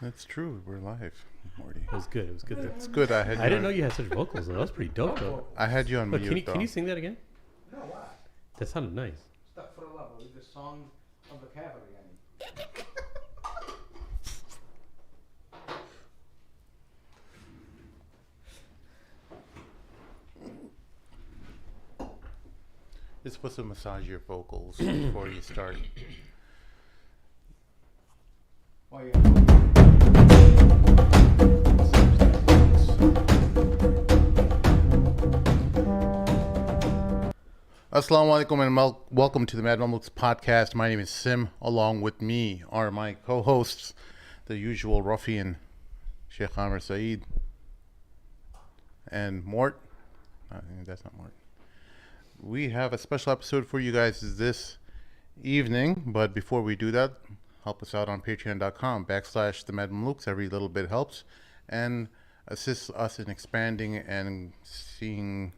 That's true. We're live, Morty. It was good. It was good. It's good. I didn't know you had such vocals. Though. That was pretty dope, though. I had you on Look, mute. can you sing that again? No, what? That sounded nice. Stuck for the love. It was the song of the cavalry. It's supposed to massage your vocals before you start. Oh, yeah. Assalamu alaikum and welcome to the Mamluks podcast. My name is Sim. Along with me are my co-hosts, the usual ruffian, Shaykh Amr Saeed, and Mort. That's not Mort. We have a special episode for you guys this evening, but before we do that, help us out on patreon.com/the Mamluks. Every little bit helps and assists us in expanding and seeing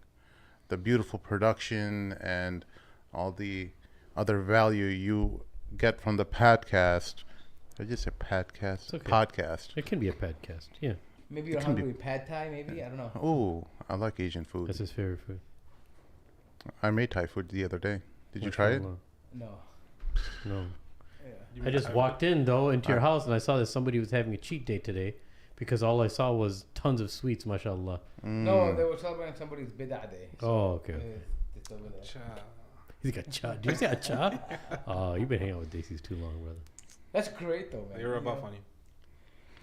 the beautiful production and all the other value you get from the podcast. I just said podcast. Okay. Podcast. It can be a podcast. Yeah, Maybe you're hungry with pad thai, maybe? I don't know. Oh, I like Asian food. that's his favorite food. I made Thai food the other day. Did you try it? No. No. Yeah. I just walked in though into your house and I saw that somebody was having a cheat day today because all I saw was tons of sweets. Mashallah. No, they were celebrating somebody's bid'ah day. Oh, okay. It's over there. He's got cha. Did you say a cha? Oh, you've been hanging out with Daisy's too long, brother. That's great though, man. They were a buff on you.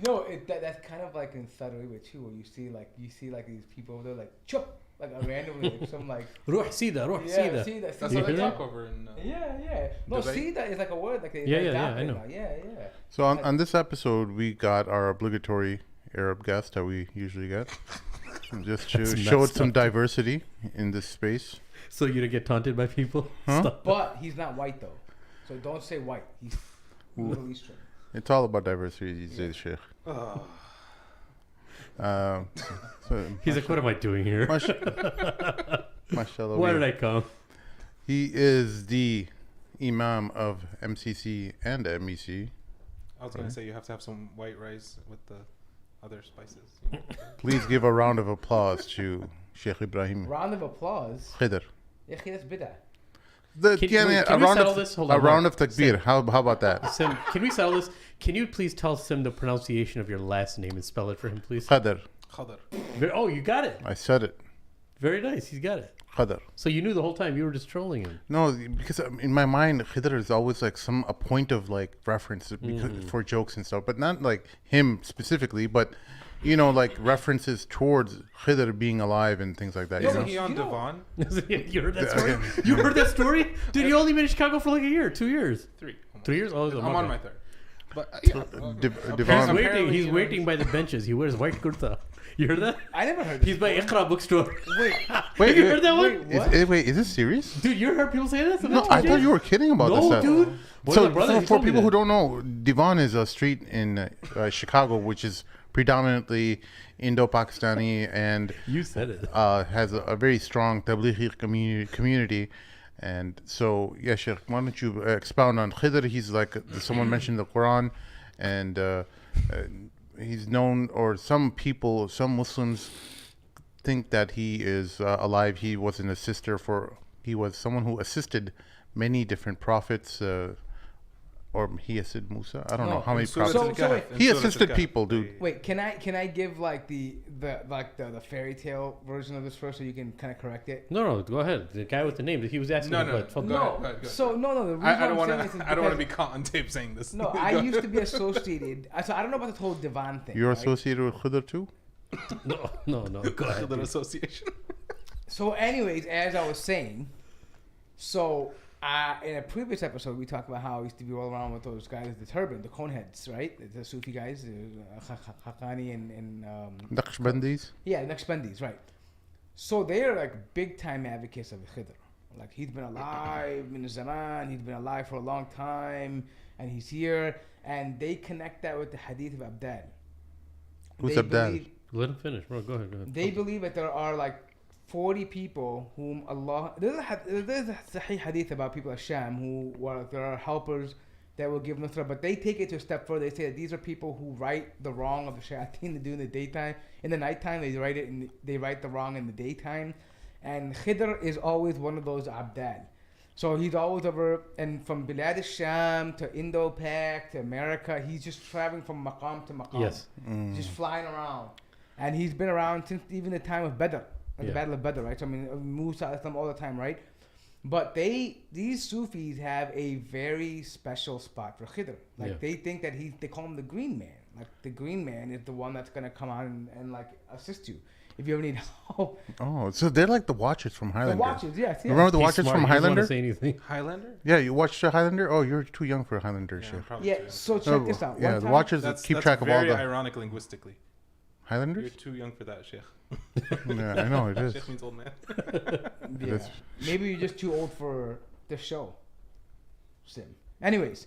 No, that's kind of like in Saudi Arabia too, where you see like these people over there like chup, like randomly like some like Ruh sida, ruh sida. see that. That's You how they hear talk over in. Yeah. No, Dubai? see that is like a word like they I know. now. Yeah. So on this episode, we got our obligatory Arab guest that we usually get, just to That's show messed some up. diversity in this space. So you don't get taunted by people? Huh? Stop. But he's not white though, so don't say white. He's Middle Eastern. It's all about diversity these days, Sheikh. Oh. So He's like, what am I doing here? mashallah. Why did I come? He is the Imam of MCC and MEC. I was gonna say you have to have some white rice with the other spices. Please give a round of applause to Sheikh Ibrahim Round of applause. Khidr. Yeah, that's bid'ah. Can we settle this? Hold a on, round hold of takbir. How about that? Sim, can we settle this? Can you please tell Sim the pronunciation of your last name and spell it for him, please? Khadr. Khidr. Oh, you got it. I said it. Very nice. He's got it. Khadr. So you knew the whole time you were just trolling him. No, because in my mind, Khidr is always like a point of like reference for jokes and stuff, but not like him specifically, but you know, like references towards Khidr being alive and things like that. Isn't You know? he on You know- Devon? You heard that story? You heard that story? Dude, you only been in Chicago for like a year, 2 years. 3. 3 years? Oh, I'm on my third. But Devon- apparently, He's you know, waiting by the benches. He wears white kurta. You heard that? I never heard. He's by Iqra bookstore. Wait, You heard that one? What? Is this serious? Dude, you heard people say that? No, I thought you were kidding about this. No, dude. Boy, So my brother, he for told me people that. who don't know, Devon is a street in Chicago, which is predominantly Indo-Pakistani and You said it. has a very strong Tablighi community. And so, yeah, Sheikh, why don't you expound on Khidr? He's like, someone mentioned the Quran, and he's known, or some Muslims think that he is alive. He was he was someone who assisted many different prophets, or he assisted Musa. I don't know how many prophets. So He assisted people, dude. Wait, can I give like the fairy tale version of this first, so you can kind of correct it? No, go ahead. The guy with the name, he was asking No, me, no, but fuck go off. ahead, go ahead. So no. The reason I don't I'm want saying this is to. I don't want to be because- caught on tape saying this. No, I used to be associated. So I don't know about this whole Devon thing. You're right? associated with Khidr too? No. Go ahead. Little dude. association. So, anyways, as I was saying, so in a previous episode, we talked about how I used to be rolling around with those guys, the turban, the coneheads, right? The Sufi guys, Haqqani and Naqshbandis? yeah, Naqshbandis, right? So they're like big time advocates of Khidr. Like he's been alive in the Zaman, he's been alive for a long time, and he's here. And they connect that with the Hadith of Abdal. Who's They Abdal? believe- Let him finish, bro. Go ahead. They believe that there are like 40 people whom Allah. There's a Sahih hadith about people of Sham who were there are helpers that will give nusra. But they take it to a step further. They say that these are people who right the wrong of the shayateen to do in the daytime. In the nighttime, they right the wrong in the daytime. And Khidr is always one of those abdal. So he's always over, and from Bilad al-Sham to Indo-Pak to America, he's just traveling from maqam to maqam. Yes. Just flying around. And he's been around since even the time of Badr, the Battle of Badr, right? So I mean, Musa all the time, right? But these Sufis have a very special spot for Khidr. Like they think that they call him the Green Man. Like the Green Man is the one that's gonna come on and like assist you if you ever need help. Oh, so they're like the Watchers from Highlander. The Watchers, yes. Remember the Watchers from Highlander? Say anything. Highlander? Yeah, you watched the Highlander? Oh, you're too young for a Highlander shit. Probably Yeah, too young. so check this out. Yeah, One the time- Watchers That's keep track of all very the ironic linguistically. You're Highlanders. too young for that, Shaykh. Yeah, I know it is. Shaykh means old man. Yeah. That's- Maybe you're just too old for the show. Sim. Anyways,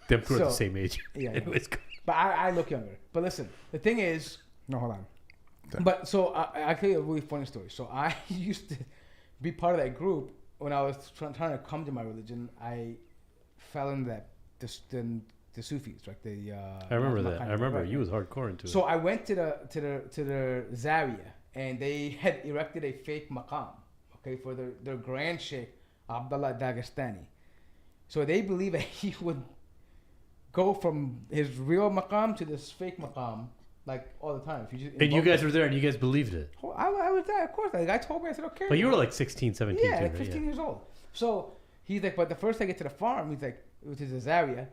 Them two are the So- same age. yeah. Anyways, But I look younger. But listen, the thing is, no, hold on. But so I'll tell you a really funny story. So I used to be part of that group when I was trying to come to my religion. I fell in that the Sufis, right? I remember that. Makan, I remember right? you was hardcore into So it. I went to the Zawiya, and they had erected a fake maqam, okay, for their grand sheikh Abdullah Dagestani. So they believe that he would go from his real maqam to this fake maqam like all the time. If you just And you guys were there and you guys believed it. I was there, of course. The guy told me, I said, okay. But you were like 16, 17. Yeah, too, like right? 15 years old. So he's like, but the first I get to the farm, he's like, which is a Zawiya,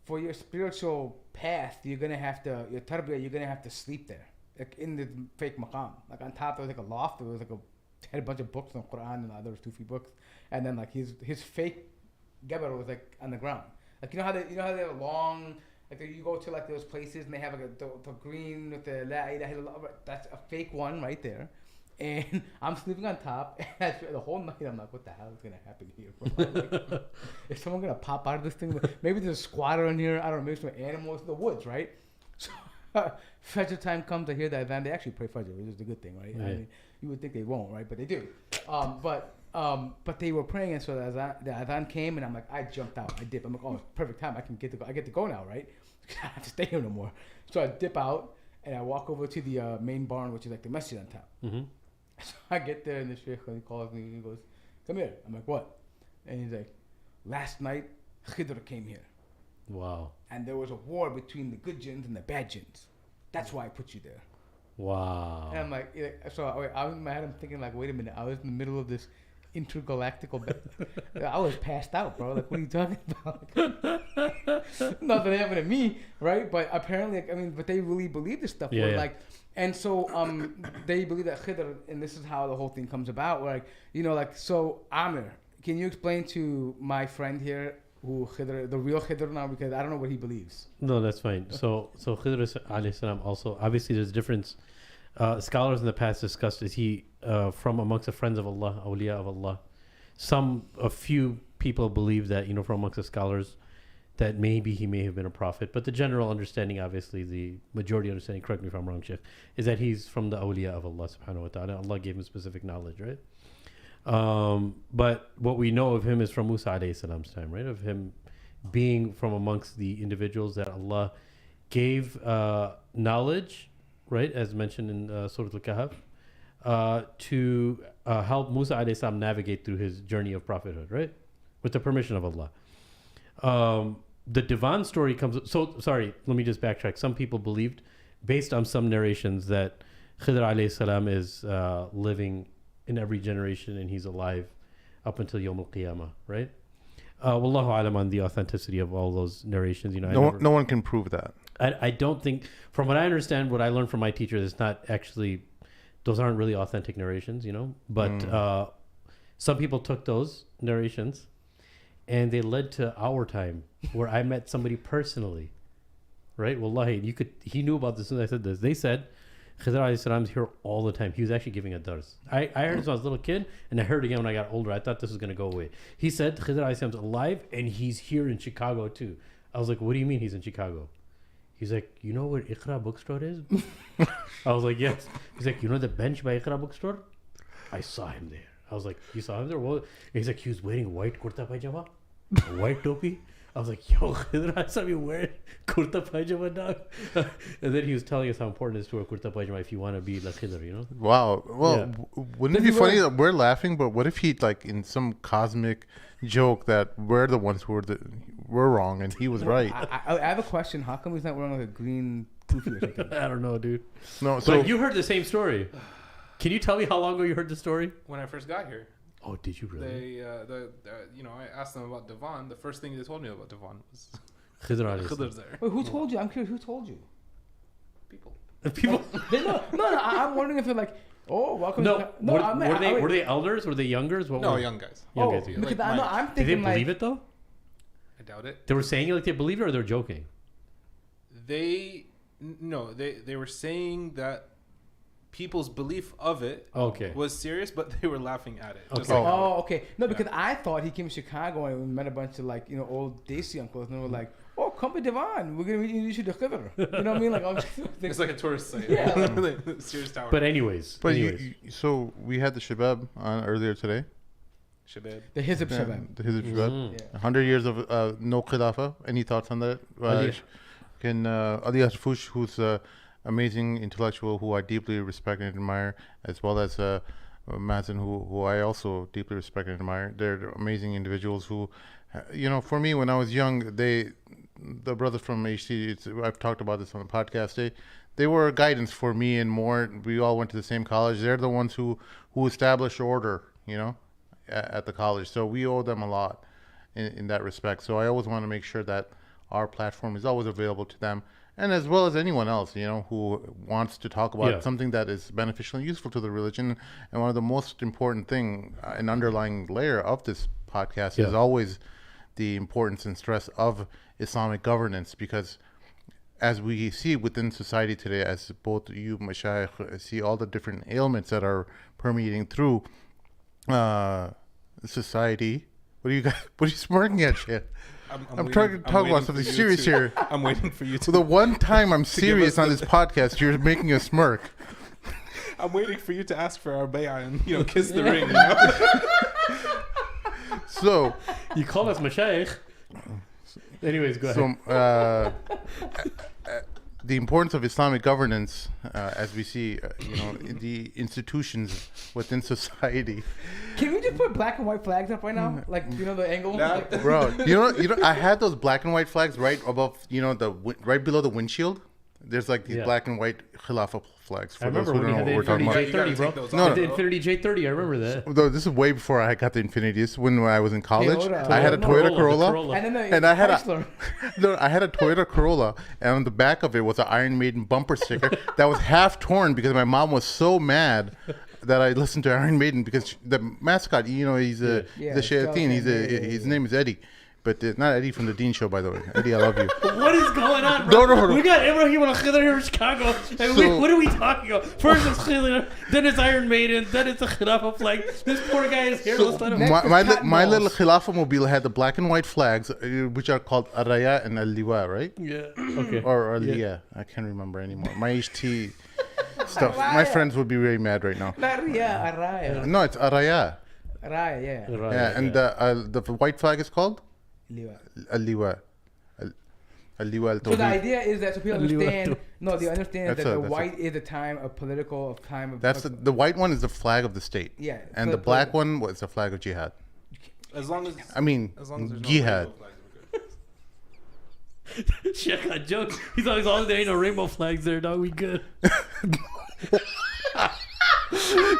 for your spiritual path, you're gonna have to, your tarbiyah, you're gonna have to sleep there, like in the fake maqam. Like on top there was like a loft, there was like had a bunch of books on Quran and other Sufi books, and then like his fake geber was like on the ground. Like you know how they have a long, like you go to like those places and they have like the green with the la ilaha illallah. That's a fake one right there. And I'm sleeping on top, and the whole night I'm like, what the hell is gonna happen here? Like, is someone gonna pop out of this thing? Maybe there's a squatter in here. I don't know. Maybe some animals in the woods, right? So Fajr time comes, I hear that adhan. They actually pray Fajr, which is a good thing, right? Yeah. I mean, you would think they won't, right? But they do. But they were praying, and so the adhan came, and I'm like, I jumped out. I dipped. I'm like, oh, it's perfect time. I get to go now, right? I don't have to stay here no more. So I dip out, and I walk over to the main barn, which is like the masjid on top. Mm-hmm. So I get there and the sheikh, he calls me and he goes, come here. I'm like, what? And he's like, last night Khidr came here Wow. and there was a war between the good jinns and the bad jinns. That's why I put you there. Wow. And I'm like, so I was in my head, I'm thinking like, wait a minute, I was in the middle of this intergalactical I was passed out, bro. Like, what are you talking about? Nothing happened to me, right? But apparently, I mean, but they really believe this stuff. Yeah, where, yeah. like, and so they believe that Khidr, and this is how the whole thing comes about. Where, like, you know, like, so Amir, can you explain to my friend here who Khidr, the real Khidr now, because I don't know what he believes. No, that's fine. So Khidr alayhi salam also, obviously there's a difference. Scholars in the past discussed, is he from amongst the friends of Allah, awliya of Allah? A few people believe that, you know, from amongst the scholars, that maybe he may have been a prophet. But the general understanding, obviously, the majority understanding, correct me if I'm wrong, Shaykh, is that he's from the awliya of Allah subhanahu wa ta'ala. Allah gave him specific knowledge, right? But what we know of him is from Musa alayhi salam's time, right? Of him being from amongst the individuals that Allah gave knowledge, right, as mentioned in Surah Al-Kahf, to help Musa alayhi salam navigate through his journey of prophethood, right, with the permission of Allah. The Divan story comes. So sorry, let me just backtrack. Some people believed, based on some narrations, that Khidr alayhi salam is living in every generation and he's alive up until Yawm al-Qiyamah, right? Wallahu alam on the authenticity of all those narrations. You know, No one can prove that. I don't think, from what I understand, what I learned from my teacher, is not actually, those aren't really authentic narrations, you know. But some people took those narrations and they led to our time, where I met somebody personally, right? Wallahi, he knew about this as soon as I said this. They said Khidr alayhi salam is here all the time. He was actually giving a dars. I heard this when I was a little kid, and I heard it again when I got older. I thought this was going to go away. He said Khidr alayhi salam is alive and he's here in Chicago too. I was like, what do you mean he's in Chicago? He's like, you know where Iqra bookstore is? I was like, yes. He's like, you know the bench by Iqra bookstore? I saw him there. I was like, you saw him there? Well, he's like, he was wearing white kurta pajama. white topi. I was like, yo, Khidr, I saw you wearing kurta pajama, dog. And then he was telling us how important it is to wear kurta pajama if you want to be like Khidr, you know? Wow. Well, Yeah. wouldn't it be funny that we're laughing, but what if he, like, in some cosmic joke that we're the ones who we're wrong and he was right? I have a question. How come he's not wearing like a green kufi or something? I don't know, dude. No, so But you heard the same story. Can you tell me how long ago you heard the story? When I first got here, Oh, did you really? they, I asked them about Devon. The first thing they told me about Devon was Khidr alayhi Khidr's there. Wait, who told you? I'm curious. Who told you? People. salam. People. No. I'm wondering if they're like, oh, welcome. No, to were they elders? Were they youngers? What No, were young guys. young Oh, guys? Yeah. because Like I'm Did they thinking believe like, it though? I doubt it. They were saying it like they believed it, or they're joking. They were saying that people's belief of it Okay. was serious, but they were laughing at it. Just Okay. like, oh, okay. No, because I thought he came to Chicago and we met a bunch of like, old Desi uncles and they were like, oh, come to Devon. We're going to introduce you to Khidr. You know what I mean? Like, it's like a tourist site. Yeah. Serious tower. But anyways. so we had the Shabab on earlier today. Shabab. the Hizb Yeah, Shabab. the Hizb Shabab. Mhm. Yeah. 100 years of no Khilafah. Any thoughts on that? Ali. Can Ali Asfush, who's an amazing intellectual who I deeply respect and admire, as well as Mazen, who I also deeply respect and admire. They're amazing individuals who, for me, when I was young, the brothers from HT, I've talked about this on the podcast, they were guidance for me and more. We all went to the same college. They're the ones who established order, at the college. So we owe them a lot in that respect. So I always want to make sure that our platform is always available to them, and as well as anyone else, who wants to talk about something that is beneficial and useful to the religion. And one of the most important thing, an underlying layer of this podcast is always the importance and stress of Islamic governance, because as we see within society today, as both you, Mashayikh, see all the different ailments that are permeating through society. What are you smirking at, shit? I'm trying to talk about something serious here. I'm waiting for you to. The one time I'm serious on this podcast, you're making a smirk. I'm waiting for you to ask for our bay'ah and kiss the ring. So You call us Mashaykh. Anyways, go ahead. So the importance of Islamic governance, as we see, in the institutions within society. Can we just put black and white flags up right now? Like, the angle? Nah. Like, Bro, I had those black and white flags right above, right below the windshield. There's like these black and white Khilafah flags. I For those remember who when don't we know had the what we're talking Infinity about. J30, bro. No, The no. Infinity J30, I remember that. Though this is way before I got the Infinity. This is when I was in college. Toyota. I had a Toyota Corolla. and then And I had Chrysler. I had a Toyota Corolla, and on the back of it was an Iron Maiden bumper sticker that was half torn because my mom was so mad that I listened to Iron Maiden, because the mascot, he's the Shayateen. His name is Eddie. But not Eddie from the Dean Show, by the way. Eddie, I love you. What is going on, bro? No. We got Ibrahim Khader here in Chicago. And what are we talking about? First it's Khidr, then it's Iron Maiden, then it's a Khilafah flag. This poor guy is here. So Let's let him. my little Khilafah mobile had the black and white flags, which are called Araya and Al-Liwa, right? Yeah. Okay. Or Liya. I can't remember anymore. My HT stuff. My friends would be very mad right now. Not Riyah, Araya. No, it's Araya. Araya, yeah. Right, Yeah, and the white flag is called Liwa. Al-Liwa. Al-Liwa So the al-Tawheed. idea is that so people understand. No, they understand That's that a- the that's a- white is a time of political, That's the white one is the flag of the state. Yeah, And so the black one was the flag of jihad. As long as I mean, there's no jihad. rainbow flags, we're good. Sheikh got jokes. He's always as there ain't no rainbow flags there, dog. We good.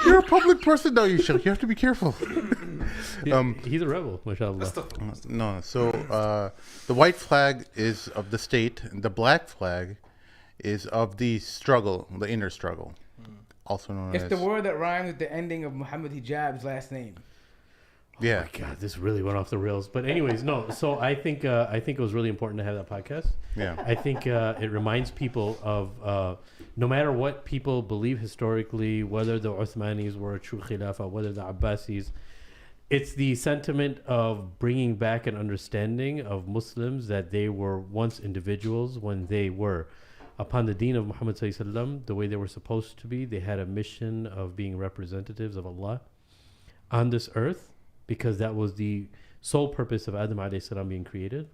You're a public person now, you should. You have to be careful. He's a rebel, mashallah. That's the No, so the white flag is of the state, and the black flag is of the struggle, the inner struggle, also known It's as. the word that rhymes with the ending of Muhammad Hijab's last name. Yeah. Oh my God, this really went off the rails. But anyways, no. So I think it was really important to have that podcast. Yeah. I think it reminds people of no matter what people believe historically, whether the Uthmanis were a true Khilafah, whether the Abbasis, it's the sentiment of bringing back an understanding of Muslims that they were once individuals when they were upon the deen of Muhammad Sallallahu Alaihi Wasallam, the way they were supposed to be. They had a mission of being representatives of Allah on this earth. because that was the sole purpose of Adam alayhi salam being created,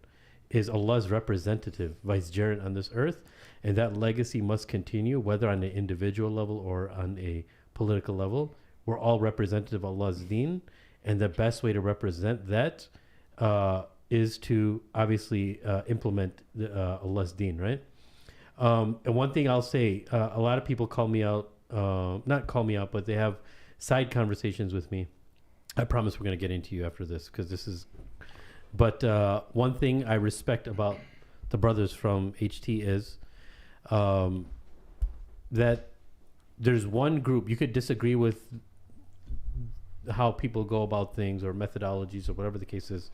is Allah's representative, vicegerent on this earth, and that legacy must continue, whether on an individual level or on a political level. We're all representative of Allah's deen, and the best way to represent that is to obviously implement Allah's deen, right? And one thing I'll say, a lot of people call me out, not call me out, but they have side conversations with me. I promise we're going to get into you after this, because this is... But one thing I respect about the brothers from HT is that there's one group, you could disagree with how people go about things or methodologies or whatever the case is,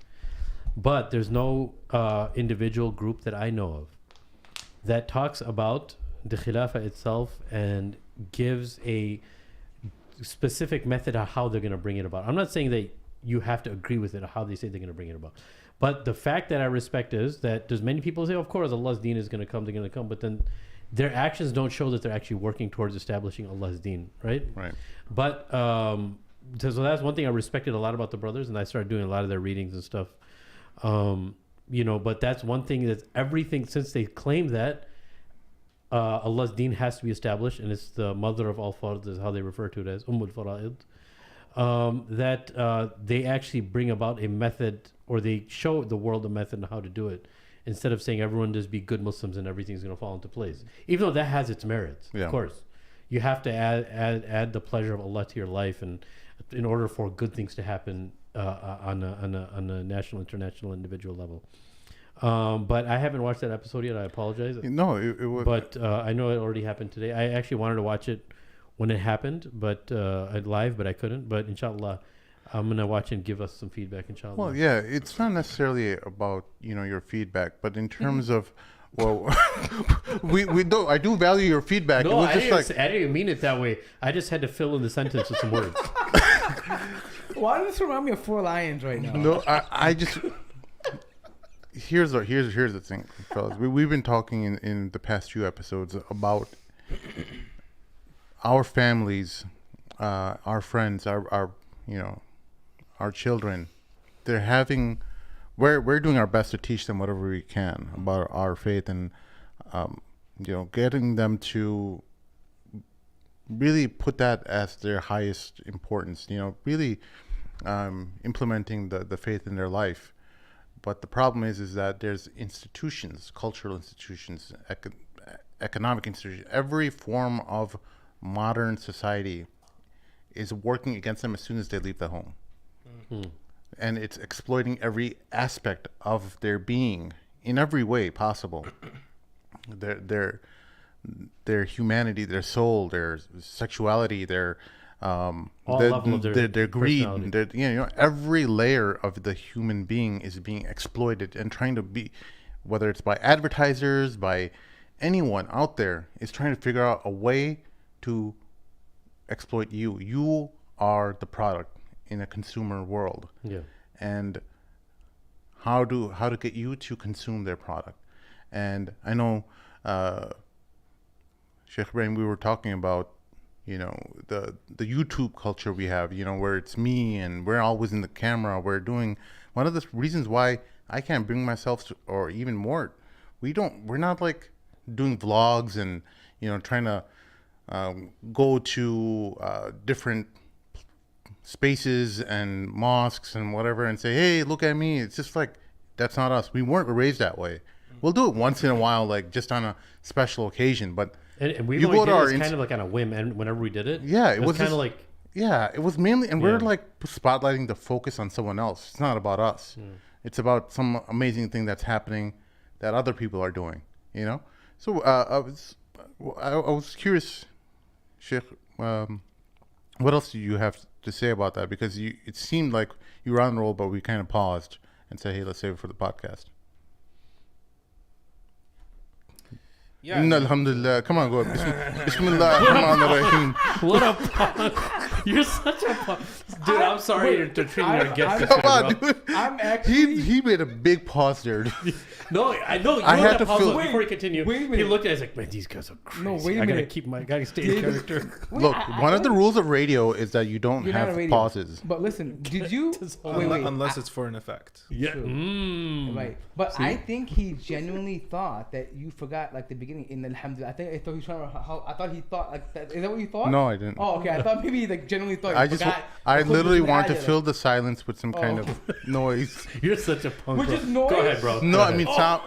but there's no individual group that I know of that talks about the Khilafah itself and gives a specific method of how they're going to bring it about. I'm not saying that you have to agree with it or how they say they're going to bring it about. But the fact that I respect is that there's many people who say, of course, Allah's deen is going to come, they're going to come, but then their actions don't show that they're actually working towards establishing Allah's deen, right? Right. But so that's one thing I respected a lot about the brothers, and I started doing a lot of their readings and stuff. But that's one thing that's everything, since they claim that Allah's deen has to be established, and it's the mother of all fard, is how they refer to it as Fara'id. That they actually bring about a method, or they show the world a method on how to do it, instead of saying everyone just be good Muslims and everything's going to fall into place. Even though that has its merits, of course. You have to add the pleasure of Allah to your life, and in order for good things to happen on a national, international, individual level. But I haven't watched that episode yet. I apologize. No, it was... But I know it already happened today. I actually wanted to watch it when it happened, but live, but I couldn't. But inshallah, I'm gonna watch and give us some feedback, inshallah. Well, yeah, it's not necessarily about your feedback, but in terms of, well, we do. I do value your feedback. No, it was I just didn't even mean it that way. I just had to fill in the sentence with some words. Why does this remind me of Four Lions right now? No, I just. Here's the thing, fellas. We've been talking in the past few episodes about our families, our friends, our children. They're having, we're doing our best to teach them whatever we can about our faith, and getting them to really put that as their highest importance. Really implementing the faith in their life. But the problem is that there's institutions, cultural institutions, economic institutions, every form of modern society is working against them as soon as they leave the home. Mm-hmm. And it's exploiting every aspect of their being in every way possible. Their humanity, their soul, their sexuality, their their greed, every layer of the human being is being exploited and trying to be, whether it's by advertisers, by anyone out there, is trying to figure out a way to exploit you. You are the product in a consumer world. Yeah. And how to get you to consume their product. And I know Shaykh Ibrahim, we were talking about the YouTube culture we have, where it's me and we're always in the camera. We're doing one of the reasons why I can't bring myself to, or even more, we're not like doing vlogs and trying to go to different spaces and mosques and whatever and say, hey, look at me. It's just like, that's not us. We weren't raised that way. We'll do it once in a while, like just on a special occasion, but and we only did this kind of like on a whim, and whenever we did it, it was kind of like, it was mainly, and we're like spotlighting the focus on someone else. It's not about us. It's about some amazing thing that's happening that other people are doing. So I was curious, Sheikh, what else do you have to say about that? Because it seemed like you were on the roll, but we kind of paused and said, hey, let's save it for the podcast. Yeah. Alhamdulillah. Come on, go. Bismillah. What a pause. You're such a dude. I'm sorry wait, to treating our guests. Come this way, on, bro. dude. I'm actually. He made a big pause there. No, I know. You I know had that to pause feel- before you continue. Wait a He minute. looked at us like, man, these guys are crazy. No, wait a I gotta minute. gotta stay in character. Look, one of the rules of radio is that you don't You're not a have radio. pauses. But listen, did you? Wait. Unless it's for an effect. Yeah. True. Mm. Right, but I think he genuinely thought that you forgot like the beginning in Alhamdulillah. I thought he was trying to. I thought he thought like that. Is that what you thought? No, I didn't. Oh, okay. I thought maybe he like genuinely thought. I You just, forgot. I the literally khutbah want to ayah, fill the silence with some kind Oh. of noise. You're such a punk. Which bro. is noise? Go ahead, bro. No, Go I ahead. mean, stop.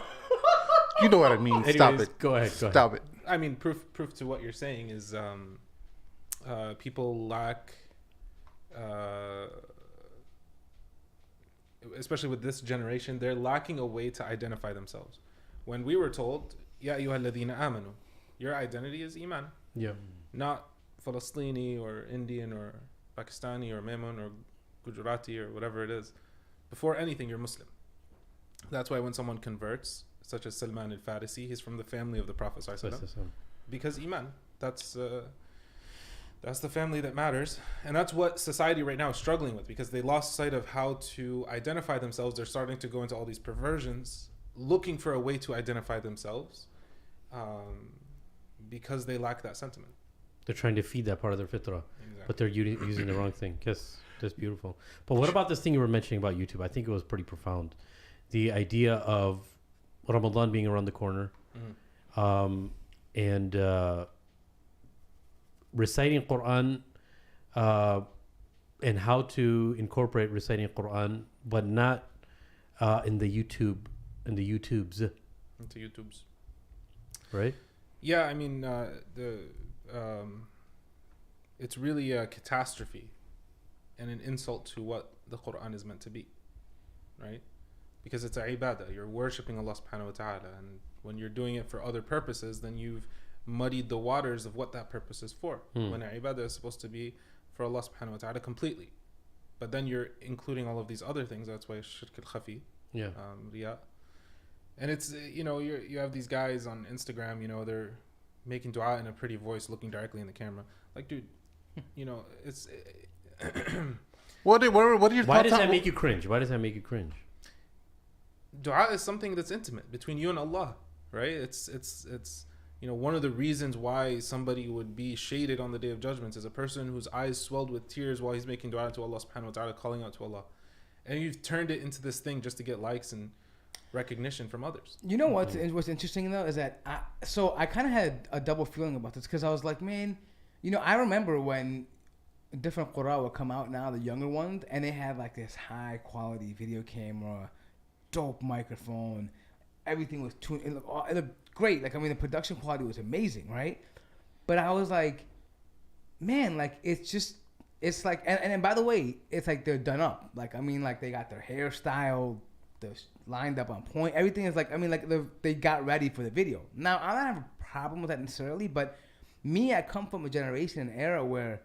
You know what I mean. Stop Anyways, it. Go ahead. Stop it. I mean, proof to what you're saying is people lack, especially with this generation, they're lacking a way to identify themselves. When we were told, Ya ayyuha alladhina amanu, your identity is Iman, Yeah. not Palestini or Indian or Pakistani or Memon or Gujarati or whatever it is. Before anything, you're Muslim. That's why when someone converts, such as Salman al-Farisi, he's from the family of the Prophet ﷺ. Because Iman, that's the family that matters, and that's what society right now is struggling with, because they lost sight of how to identify themselves. They're starting to go into all these perversions, looking for a way to identify themselves, because they lack that sentiment. They're trying to feed that part of their fitrah, Exactly. but they're using the wrong thing. Yes, that's beautiful. But what about this thing you were mentioning about YouTube? I think it was pretty profound. The idea of Ramadan being around the corner, and reciting Quran, and how to incorporate reciting Quran, but not in the YouTubes, Into YouTube's. right? Yeah, I mean, it's really a catastrophe and an insult to what the Quran is meant to be, right? Because it's a ibadah. You're worshipping Allah subhanahu wa ta'ala. And when you're doing it for other purposes, then you've muddied the waters of what that purpose is for. When an ibadah is supposed to be for Allah subhanahu wa ta'ala completely. But then you're including all of these other things. That's why shirk al-khafi, Yeah. riyah. And it's, you have these guys on Instagram, they're making dua in a pretty voice, looking directly in the camera. Like, dude, it's... What are your Why thoughts does on- that make you cringe? Why does that make you cringe? Dua is something that's intimate between you and Allah, right? It's one of the reasons why somebody would be shaded on the Day of Judgment is a person whose eyes swelled with tears while he's making dua to Allah subhanahu wa ta'ala, calling out to Allah. And you've turned it into this thing just to get likes and recognition from others. You know what's interesting though is that I kind of had a double feeling about this, because I was like, man, I remember when different Qur'an would come out now, the younger ones, and they had like this high quality video camera, dope microphone, everything was tuned. It looked great. Like, I mean, the production quality was amazing, right? But I was like, man, like it's like, and by the way, it's like they're done up. Like, I mean, like they got their hairstyle, they're lined up on point. Everything is like, I mean, like they got ready for the video. Now, I don't have a problem with that necessarily, but I come from a generation, an era where,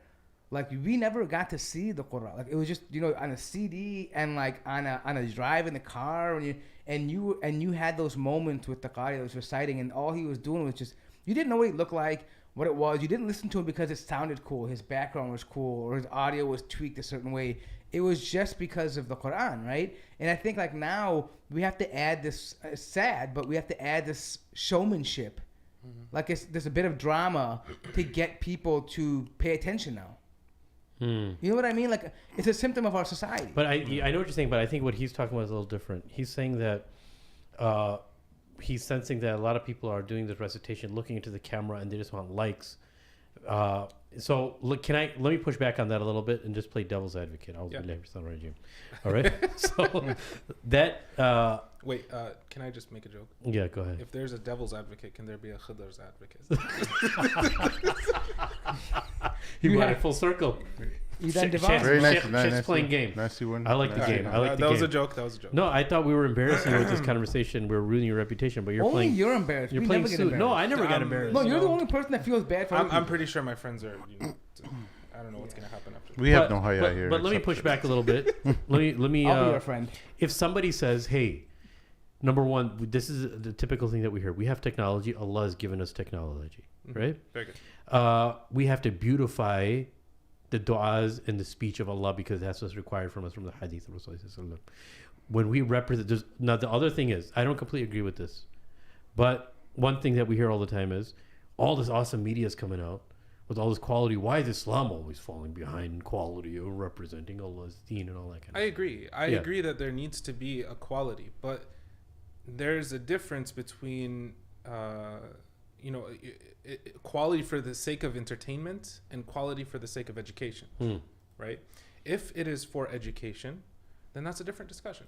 like, we never got to see the Quran. Like, it was just, on a CD and like on a drive in the car, and you had those moments with the Qari that was reciting, and all he was doing was just, you didn't know what he looked like, what it was. You didn't listen to him because it sounded cool, his background was cool, or his audio was tweaked a certain way. It was just because of the Quran, right? And I think like now we have to add this. It's sad, but we have to add this showmanship. Like there's a bit of drama to get people to pay attention now. You know what I mean? Like, it's a symptom of our society. But I know what you're saying, but I think what he's talking about is a little different. He's saying that he's sensing that a lot of people are doing this recitation, looking into the camera, and they just want likes. So look, let me push back on that a little bit and just play devil's advocate. All right. So that Wait, can I just make a joke? yeah, go ahead. If there's a devil's advocate, can there be a Khidr's advocate? You brought it full circle. You done Shit, Devon? Very nice. Shit's playing game. Nicely one. I like the game. I like the that was game. a joke. That was a joke. No, I thought we were embarrassing you with this conversation. We're ruining your reputation, but you're Only playing. you're embarrassed. You're We playing never get suit. No, embarrassed. I never got embarrassed. No, you're the only person that feels bad for other I'm people. pretty sure my friends are. I don't know what's gonna happen after. We have no haya here. But let me except- push back a little bit. let me. I'll be your friend. If somebody says, "Hey, number one, this is the typical thing that we hear. We have technology. Allah has given us technology, right? Very good. We have to beautify the du'as and the speech of Allah because that's what's required from us from the hadith of Rasulullah. When we represent, now the other thing is, I don't completely agree with this, but one thing that we hear all the time is all this awesome media is coming out with all this quality. Why is Islam always falling behind in quality or representing Allah's deen and all that kind of I agree. I agree that there needs to be a quality, but there's a difference between, quality for the sake of entertainment and quality for the sake of education, right? If it is for education, then that's a different discussion.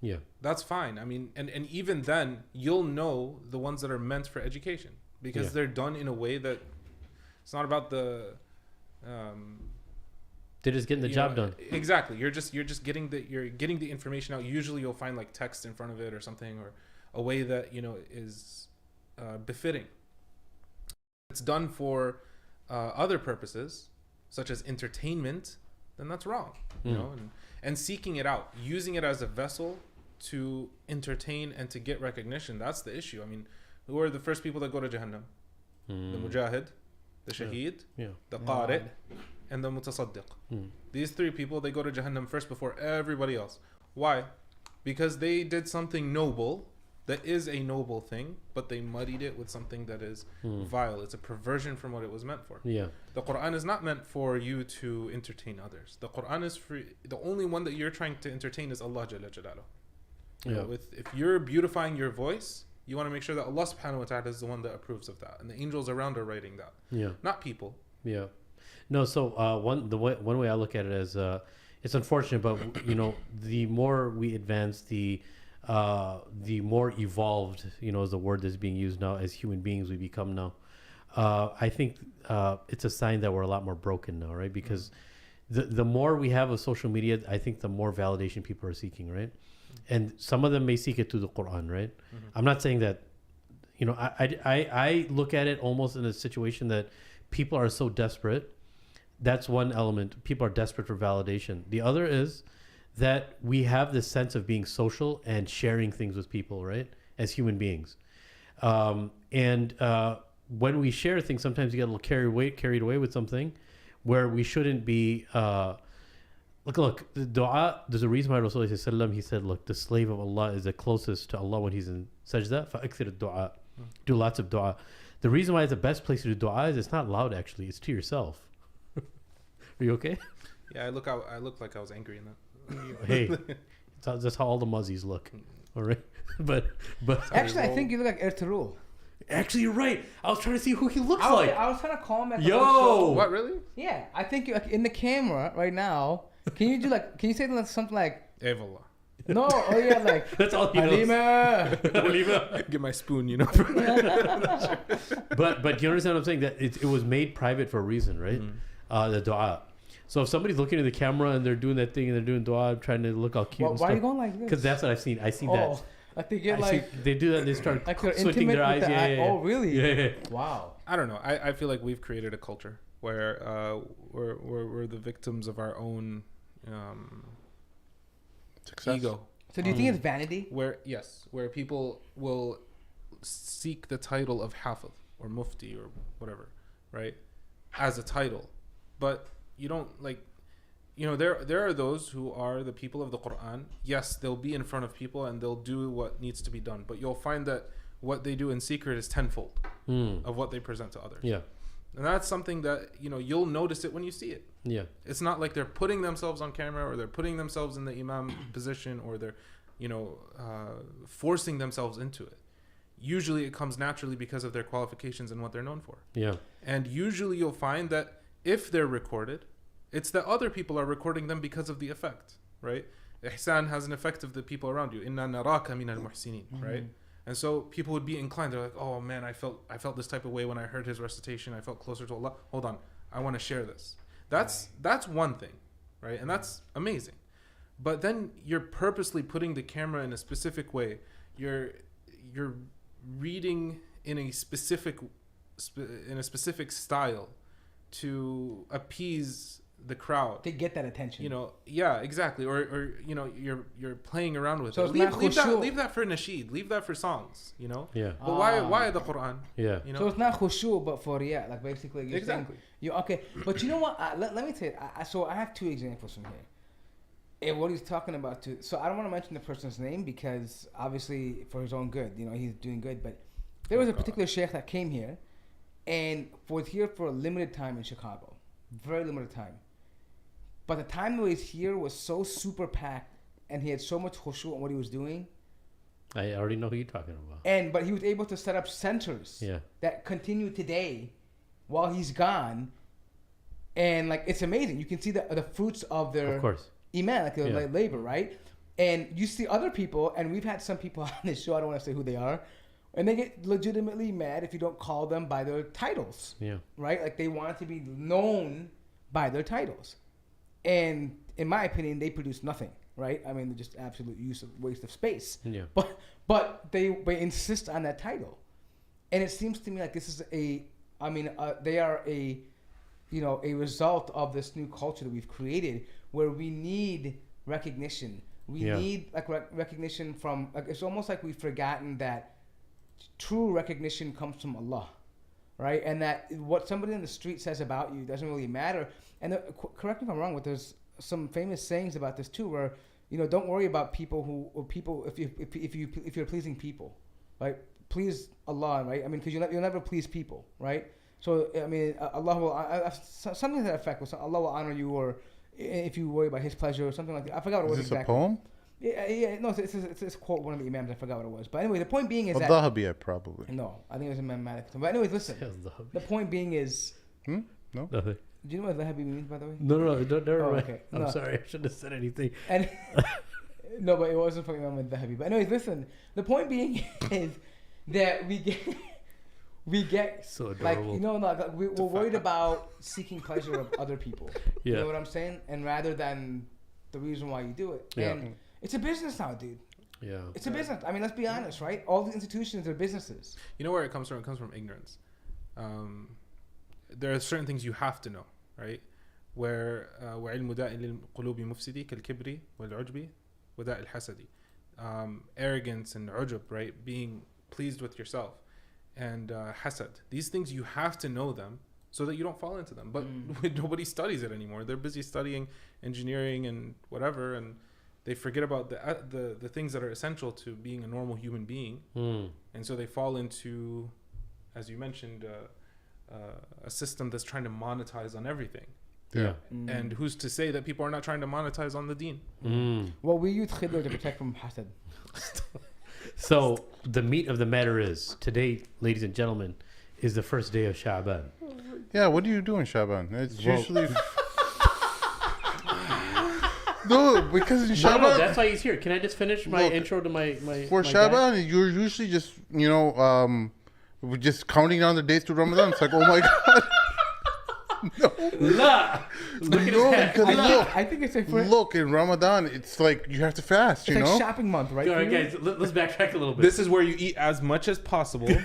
Yeah. That's fine. I mean, and even then, you'll know the ones that are meant for education because they're done in a way that it's not about the... they're just getting the job done. Exactly. You're just getting the information out. Usually you'll find like text in front of it or something, or a way that, is befitting. It's done for other purposes, such as entertainment, then that's wrong. You know, and seeking it out, using it as a vessel to entertain and to get recognition, that's the issue. I mean, who are the first people that go to Jahannam? The Mujahid, the Shaheed, the Qari, and the Mutasaddiq. These three people, they go to Jahannam first before everybody else. Why? Because they did something noble, that is a noble thing, but they muddied it with something that is vile. It's a perversion from what it was meant for. Yeah. The Quran is not meant for you to entertain others. The Quran is free. The only one that you're trying to entertain is Allah Jalla Jalaluhu. If you're beautifying your voice, you want to make sure that Allah subhanahu wa ta'ala is the one that approves of that. And the angels around are writing that. Yeah. Not people. Yeah. No, so one way I look at it is it's unfortunate, but the more we advance, the more evolved, is the word that's being used now, as human beings we become now. I think it's a sign that we're a lot more broken now, right? Because the more we have of social media, I think the more validation people are seeking, right? And some of them may seek it through the Quran, right? I'm not saying that, I look at it almost in a situation that people are so desperate. That's one element. People are desperate for validation. The other is that we have this sense of being social and sharing things with people, right? As human beings. When we share things, sometimes you get a little carried away with something where we shouldn't be. Look, the dua, there's a reason why Rasulullah, he said, look, the slave of Allah is the closest to Allah when he's in sajda. فَأَكْثِرِ الدُّعَاء. Do lots of dua. The reason why it's the best place to do dua is it's not loud, actually. It's to yourself. Are you okay? Yeah, I look like I was angry in that. Hey, that's how all the muzzies look. All right, but actually, I think you look like Ertugrul. Actually, you're right. I was trying to see who he looks like. I was trying to call him at the show. What, really? Yeah, I think you in the camera right now. Can you say something like Evallah? No, like that's all he Halima. Halima. Get my spoon, But you understand what I'm saying? That it was made private for a reason, right? The dua. So if somebody's looking at the camera and they're doing that thing and they're doing dua, trying to look all cute. Why are you going like this? Because that's what I've seen. I see that. I think you're they do that. And they start like squinting their eyes. Yeah. Oh, really? Yeah. Wow. I don't know. I feel like we've created a culture where we're the victims of our own success. Ego. So do you think it's vanity? Where people will seek the title of Hafiz or Mufti or whatever, right, as a title, but you don't there are those who are the people of the Quran. Yes, they'll be in front of people and they'll do what needs to be done, but you'll find that what they do in secret is tenfold of what they present to others. Yeah. And that's something that, you'll notice it when you see it. Yeah. It's not like they're putting themselves on camera or they're putting themselves in the imam position or they're, forcing themselves into it. Usually it comes naturally because of their qualifications and what they're known for. Yeah. And usually you'll find that if they're recorded, it's that other people are recording them because of the effect, right? Ihsan has an effect of the people around you. Inna naraka min al-muhsinin, right? And so people would be inclined. They're like, oh man, I felt this type of way when I heard his recitation. I felt closer to Allah. Hold on, I want to share this. That's one thing, right? And that's amazing. But then you're purposely putting the camera in a specific way. You're reading in a specific style to appease the crowd. To get that attention. You know, yeah, exactly. Or you know, you're playing around with So it. it's not Leave that for nasheed. Leave that for songs. You know. Yeah. But why the Quran? Yeah. You know. So it's not khushu, but for riyah. Like basically, you're Exactly. saying, you okay. But you know what? Let me tell you. So I have two examples from here. And what he's talking about too. So I don't want to mention the person's name because obviously for his own good, you know, he's doing good. But there was a particular sheikh that came here, and was here for a limited time in Chicago, very limited time. But the time that he was here was so super packed, and he had so much khushu on what he was doing. I already know who you're talking about. But he was able to set up centers that continue today while he's gone. And like it's amazing. You can see the fruits of their iman, like their labor, right? And you see other people, and we've had some people on this show, I don't want to say who they are, and they get legitimately mad if you don't call them by their titles. Yeah. Right? Like they want to be known by their titles. And in my opinion, they produce nothing. Right? I mean, they're just absolute waste of space. Yeah. But they insist on that title, and it seems to me like this is they are a result of this new culture that we've created, where we need recognition. We need like recognition from like it's almost like we've forgotten that true recognition comes from Allah, right? And that what somebody in the street says about you doesn't really matter. And correct me if I'm wrong, but there's some famous sayings about this too, where don't worry about people if you're pleasing people, right? Please Allah, right? I mean, because you'll never please people, right? So I mean, Allah will something to that effect. Allah will honor you, or if you worry about His pleasure or something like that. I forgot what it was exactly. Is this a poem? Yeah. No, it's a quote one of the imams. I forgot what it was. But anyway, the point being is that Dahabiyah probably. No, I think it was a Mamluks. But anyways, listen. The point being is. No. Nothing. Do you know what Dahabi means, by the way? No. Okay. I'm no. sorry. I shouldn't have said anything. And no, but it wasn't fucking on with Dahabi. But anyways, listen. The point being is that we get so adorable. like we're worried about seeking pleasure of other people. Yeah. You know what I'm saying? And rather than the reason why you do it. Yeah. And it's a business now, dude. Yeah. It's a business. I mean, let's be honest, right? All the institutions are businesses. You know where it comes from? It comes from ignorance. There are certain things you have to know, right? Where وعلم داء للقلوب مفسدي كالكبر والعجب وداء الحسد. Arrogance and ujub, right? Being pleased with yourself. And hasad. These things you have to know them so that you don't fall into them. But nobody studies it anymore. They're busy studying engineering and whatever, and they forget about the things that are essential to being a normal human being. And so they fall into, as you mentioned, a system that's trying to monetize on everything. Yeah. And who's to say that people are not trying to monetize on the deen? Well, we use Khidr to protect from hasad. So the meat of the matter is today, ladies and gentlemen, is the first day of Sha'ban. Yeah, what are you doing, Sha'ban? It's usually no, because in Sha'ban. No, that's why he's here. Can I just finish my intro to my for Sha'ban? You're usually just we're just counting down the days to Ramadan. It's like, oh my god. No. I think it's like look, in Ramadan, it's like you have to fast, it's like shopping month, right? All right, guys, let's backtrack a little bit. This is where you eat as much as possible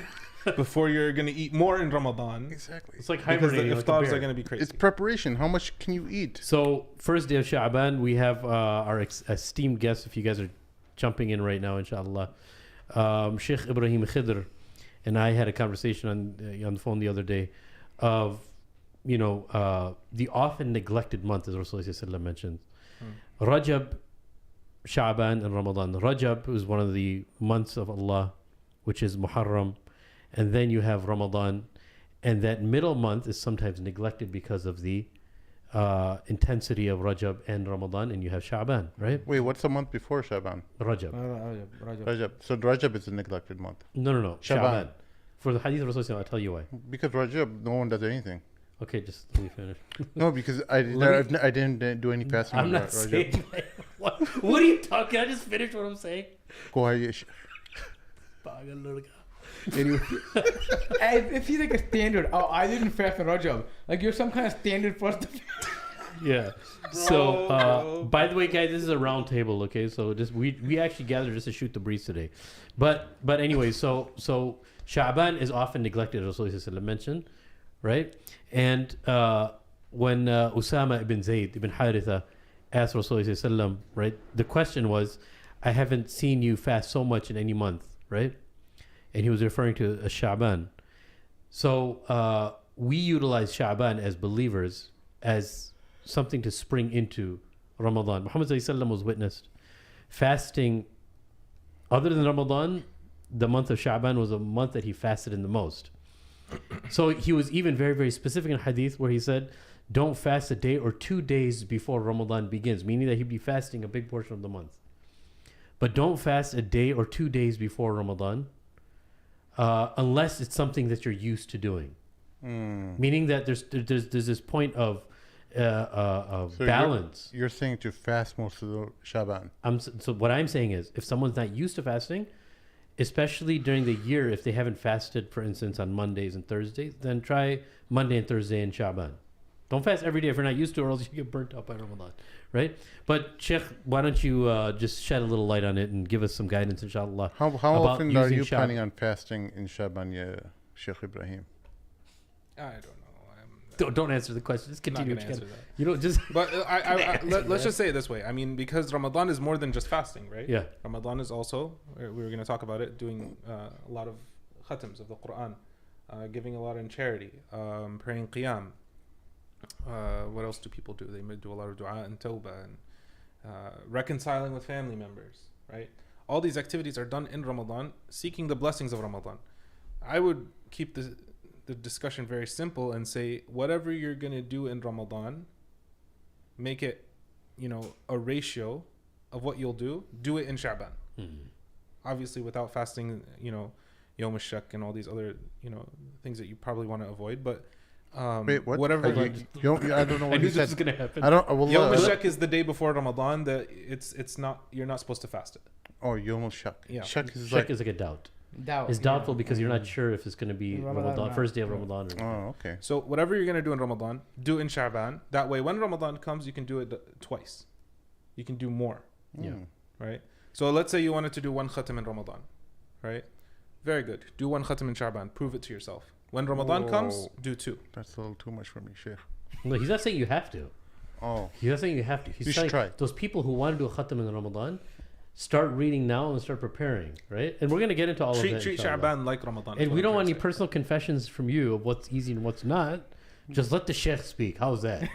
before you're going to eat more in Ramadan. Exactly. It's like hibernating. Because the iftars are going to be crazy. It's preparation. How much can you eat? So, first day of Sha'ban, we have our esteemed guests, if you guys are jumping in right now, inshallah. Shaykh Ibrahim Khader and I had a conversation on the phone the other day of the often neglected month, as Rasulullah mentioned. Rajab, Sha'ban, and Ramadan. Rajab is one of the months of Allah, which is Muharram. And then you have Ramadan. And that middle month is sometimes neglected because of the intensity of Rajab and Ramadan. And you have Sha'ban, right? Wait, what's the month before Sha'ban? Rajab. Rajab. So Rajab is a neglected month. No. Sha'ban. For the hadith of Rasulullah, I'll tell you why. Because Rajab, no one does anything. Okay, just let me finish. No, because I didn't do any fasting. I'm not saying that. What are you talking? I just finished what I'm saying. Go ahead. Anyway, if he's like a standard, I didn't fast on Rajab. Like you're some kind of standard for us to fast. Yeah. So, by the way, guys, this is a round table. Okay, so just we actually gathered just to shoot the breeze today, but anyway, so Sha'ban is often neglected, as Rasulullah mentioned, right? And when Usama ibn Zayd ibn Haritha asked Rasulullah, right? The question was, I haven't seen you fast so much in any month, right? And he was referring to Sha'ban. So we utilize Sha'ban as believers as something to spring into Ramadan. Muhammad ﷺ was witnessed fasting. Other than Ramadan, the month of Sha'ban was a month that he fasted in the most. So he was even very, very specific in hadith where he said, don't fast a day or 2 days before Ramadan begins, meaning that he'd be fasting a big portion of the month. But don't fast a day or 2 days before Ramadan unless it's something that you're used to doing. Meaning that there's this point of so balance. You're saying to fast most of the Shaban. So what I'm saying is, if someone's not used to fasting, especially during the year, if they haven't fasted, for instance, on Mondays and Thursdays, then try Monday and Thursday in Shaban. Don't fast every day if you're not used to, or else you get burnt out by Ramadan, right? But Shaykh, why don't you just shed a little light on it and give us some guidance, inshallah. How often are you planning on fasting in Shaban, Shaykh Ibrahim? I don't know. Don't answer the question. Just continue. Not gonna answer that. You know, just. But let's just say it this way. I mean, because Ramadan is more than just fasting, right? Yeah. Ramadan is also, we were going to talk about it, doing a lot of khatams of the Quran, giving a lot in charity, praying qiyam. What else do people do? They do a lot of dua and tawbah and reconciling with family members, right? All these activities are done in Ramadan, seeking the blessings of Ramadan. I would keep the discussion very simple and say, whatever you're going to do in Ramadan, make it, a ratio of what you'll do it in Sha'ban. Obviously without fasting, Yawm al-Shak and all these other, things that you probably want to avoid, but wait, what? Whatever I don't know what I knew you said. this was going to happen. I don't. Yawm al-Shak is the day before Ramadan that it's not, you're not supposed to fast it. Oh, Yawm al-Shak. Yeah. Shak is Shak is like a doubt. It's doubtful because you're not sure if it's going to be Ramadan, first day of Ramadan. Oh, okay. So whatever you're going to do in Ramadan, do in Sha'ban. That way, when Ramadan comes, you can do it twice. You can do more. Yeah. Right? So let's say you wanted to do one khatam in Ramadan. Right? Very good. Do one khatam in Sha'ban. Prove it to yourself. When Ramadan comes, do 2. That's a little too much for me, Shaykh. No, he's not saying you have to. Oh. He's not saying you have to. He's You should saying try. those people who want to do a khatam in Ramadan, start reading now and start preparing, right? And we're going to get into all of that. Treat inshallah. Sha'ban like Ramadan. And we don't want any personal confessions from you of what's easy and what's not. Just let the Shaykh speak. How's that?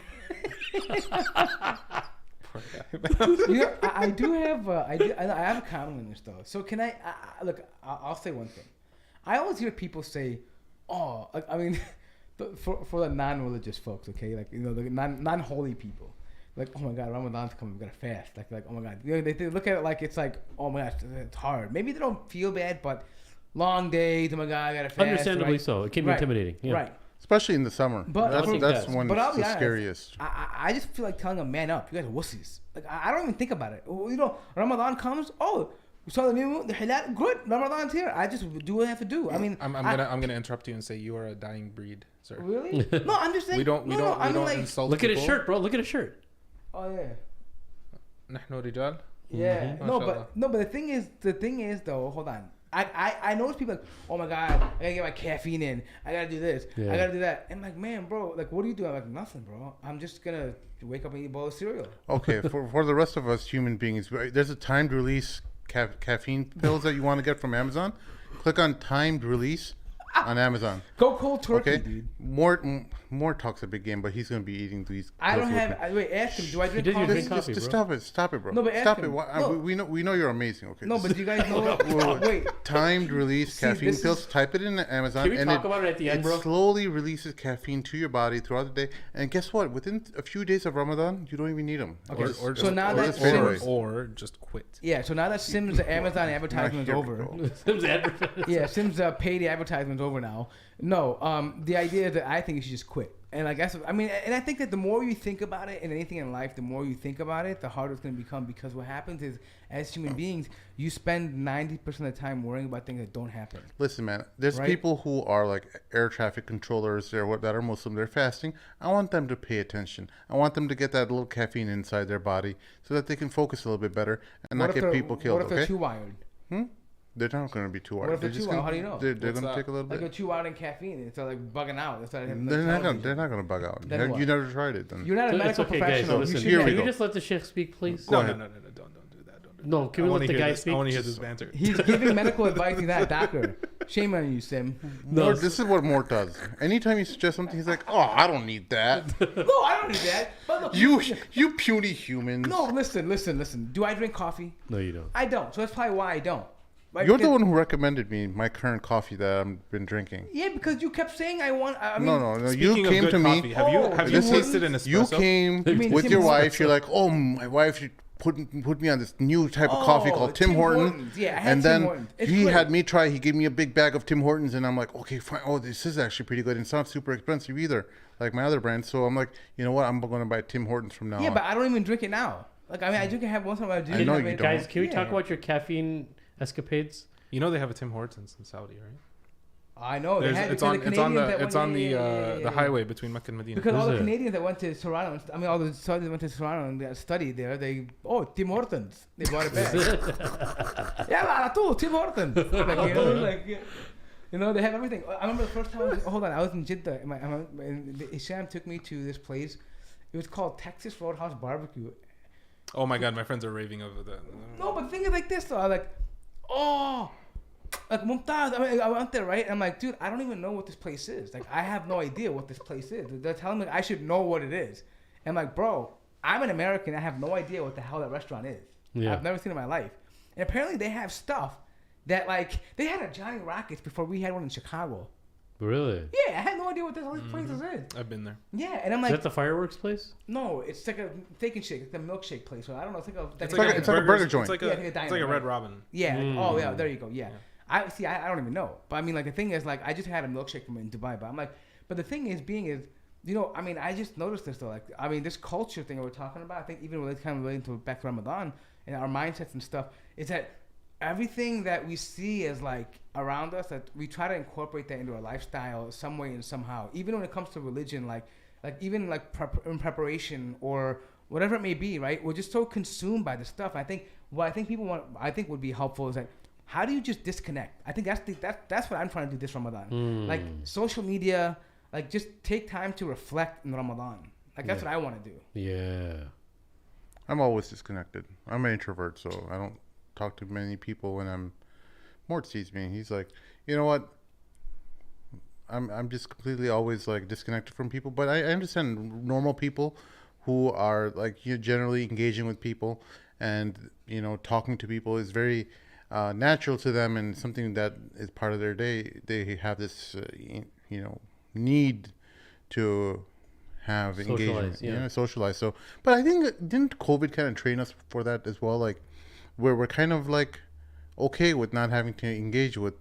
I do have I have a comment on this though. So can I look? I'll say one thing. I always hear people say, "Oh, I mean, for the non-religious folks, okay, like the non-holy people." Like, oh my God, Ramadan's coming, we gotta fast. Like, oh my God, they look at it like it's like, oh my gosh, it's hard. Maybe they don't feel bad, but long days, oh my God, I gotta fast. Understandably right? so. It can be intimidating. Yeah. Right. Especially in the summer. But that's one but I'll of be the honest, scariest. I just feel like telling them, man up. You guys are wussies. Like, I don't even think about it. Ramadan comes, oh, we saw the new moon, the halal, good, Ramadan's here. I just do what I have to do. I mean, I'm gonna interrupt you and say you are a dying breed, sir. Really? No, I'm just saying. We don't insult Look at his people. shirt, bro. Look at his shirt. Oh yeah. نحن رجال. Yeah. MashaAllah. But the thing is though, hold on. I notice people like, oh my God, I gotta get my caffeine in. I gotta do this. Yeah. I gotta do that. And I'm like, man, bro, like, what are you doing? I'm like, nothing, bro. I'm just gonna wake up and eat a bowl of cereal. Okay, for the rest of us human beings, there's a timed release caffeine pills that you want to get from Amazon. Click on timed release on Amazon. Go cold turkey, Okay, dude. more talks a big game, but he's gonna be eating these. I don't pills with have. me. Wait, ask him. Do I drink did coffee? drink coffee, Just bro. stop it, No, but ask stop him. it. No. We know you're amazing. Okay. No, but do you guys know? Wait. Timed release See, caffeine this pills. is- Type it in Amazon. Can we and talk about it at the end, bro? It slowly releases caffeine to your body throughout the day. And guess what? Within a few days of Ramadan, you don't even need them. Okay, Or so now that just fade away. or just quit. Yeah, so now that Sims Amazon advertisement's Here we over. go. Yeah, Sims paid the advertisement's over now. No, the idea is that I think you should just quit. And like that's, I mean, and I think that the more you think about it in anything in life, the more you think about it, the harder it's going to become. Because what happens is, as human beings, you spend 90% of the time worrying about things that don't happen. Listen, man, there's Right? people who are like air traffic controllers that are Muslim. They're fasting. I want them to pay attention. I want them to get that little caffeine inside their body so that they can focus a little bit better and What not if get people killed. What if they're Okay? too wired? They're not going to be too hard. What if they're just too gonna, hard? How do you know? They're What's going to that? take a little Like bit. go too out in caffeine and start like bugging out. They start hitting the They're not television. going to bug out. Then what? You never tried it. Then. You're not a It's medical okay, guys. professional. Listen, You should Here can we you go. just let the sheikh speak, please? Go No, ahead. no, don't do that. Don't do No, that. can we let the guy speak? I want to hear this banter. He's giving medical advice. He's not a doctor. Shame on you, Sim. No, Mort, this is what Mort does. Anytime you suggest something, he's like, "Oh, I don't need that." No, I don't need that. But look, you puny humans. No, listen. Do I drink coffee? No, you don't. I don't. So that's probably why I don't. Right? You're the Because- one who recommended me my current coffee that I've been drinking. Yeah, because you kept saying I want. I mean, No. You Speaking of came good to coffee, me. have you Oh, have you this tasted is- an espresso? You came You mean with Tim your Hortons? wife. You're like, "Oh, my wife put me on this new type of coffee Oh, called Tim Hortons." Yeah, I had And Tim then Hortons. It's he great. had me try. He gave me a big bag of Tim Hortons, and I'm like, "Okay, fine. Oh, this is actually pretty good. And it's not super expensive either, like my other brand." So I'm like, you know what? I'm going to buy Tim Hortons from now Yeah, on. but I don't even drink it now. Like I mean, I do can have once in a while. I know you don't. Guys, can we Yeah. talk about your caffeine escapades? You know they have a Tim Hortons in Saudi, right? I know. They had, It's because on the it's on Canadians that the it's went- on the yeah. the highway between Mecca and Medina. Because all Is the it? Canadians that went to Toronto, I mean, all the Saudis that went to Toronto and got studied there, Tim Hortons. They brought it back. Yeah, Tim Hortons. They have everything. I remember the first time, I was in Jeddah. And Isham took me to this place. It was called Texas Roadhouse Barbecue. Oh my God, my friends are raving over that. No, but the thing is like this, though. I'm like, like Mumtaz. I mean, I went there, right? And I'm like, dude, I don't even know what this place is. Like, I have no idea what this place is. They're telling me I should know what it is. And I'm like, bro, I'm an American. I have no idea what the hell that restaurant is. Yeah. I've never seen it in my life. And apparently they have stuff that, like, they had a Johnny Rockets before we had one in Chicago. Really? Yeah, I had no idea what this all these places is. I've been there. Yeah, and I'm Is like, that the fireworks place? no, it's like a steak and shake. It's a milkshake place. So I don't know. It's like a. it's like a burger joint. It's like Yeah, a, I think a it's diner, like a Red right? Robin. Yeah. Mm. Oh, yeah. There you go. Yeah. I see. I don't even know. But I mean, like the thing is, like I just had a milkshake from in Dubai. But I'm like, but the thing is, I mean, I just noticed this though. Like, I mean, this culture thing that we're talking about. I think even relating to back to Ramadan and our mindsets and stuff is that everything that we see as like around us, that we try to incorporate that into our lifestyle some way and somehow. Even when it comes to religion, like even like in preparation or whatever it may be, right? We're just so consumed by the stuff. I think what I think people want, I think would be helpful is that how do you just disconnect? I think that's what I'm trying to do this Ramadan. Like social media, like just take time to reflect in Ramadan. Like that's what I want to do. Yeah. I'm always disconnected. I'm an introvert, so I don't talk to many people when Mort sees me. He's like, you know what? I'm just completely always like disconnected from people. But I understand normal people who are like generally engaging with people and talking to people is very natural to them and something that is part of their day. They have this need to have engagement, socialize. So, but I think didn't COVID kind of train us for that as well? Like, where we're kind of like okay with not having to engage with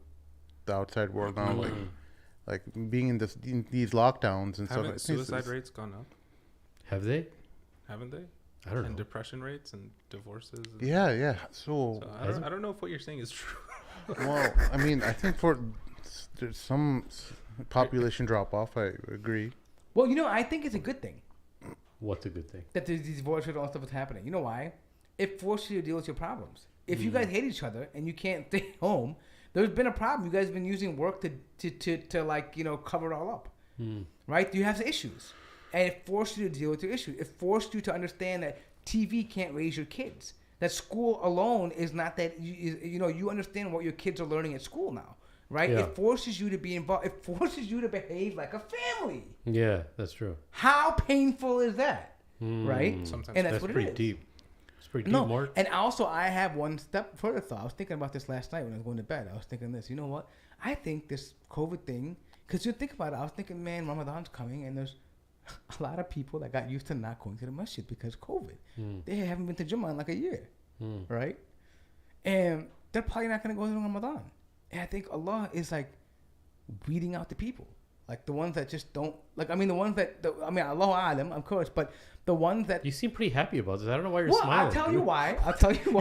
the outside world now, like being in these lockdowns and Haven't stuff. suicide rates gone up? Have they? Haven't they? I don't And know. depression rates and divorces. And Yeah. So I don't know if what you're saying is true. well, I mean, I think there's some population drop off. I agree. Well, I think it's a good thing What's a good thing? that these divorces and all stuff is happening. You know why? It forces you to deal with your problems. If you guys hate each other and you can't stay home, there's been a problem. You guys have been using work to like cover it all up, right? You have issues, and it forced you to deal with your issues. It forced you to understand that TV can't raise your kids. That school alone is not that. You understand what your kids are learning at school now, right? Yeah. It forces you to be involved. It forces you to behave like a family. Yeah, that's true. How painful is that, right? Sometimes. And That's what pretty it is. deep. It's pretty deep, No, Mark. and also I have one step further thought. I was thinking about this last night when I was going to bed. I was thinking this. You know what? I think this COVID thing, because you think about it, I was thinking, man, Ramadan's coming, and there's a lot of people that got used to not going to the masjid because of COVID. They haven't been to Jummah in like a year, right? And they're probably not going to go to Ramadan. And I think Allah is like weeding out the people. Like the ones that just don't, like, I mean, the ones that, Allahu Alam, of course, but the ones that. You seem pretty happy about this. I don't know why you're Well, smiling. I'll tell you why.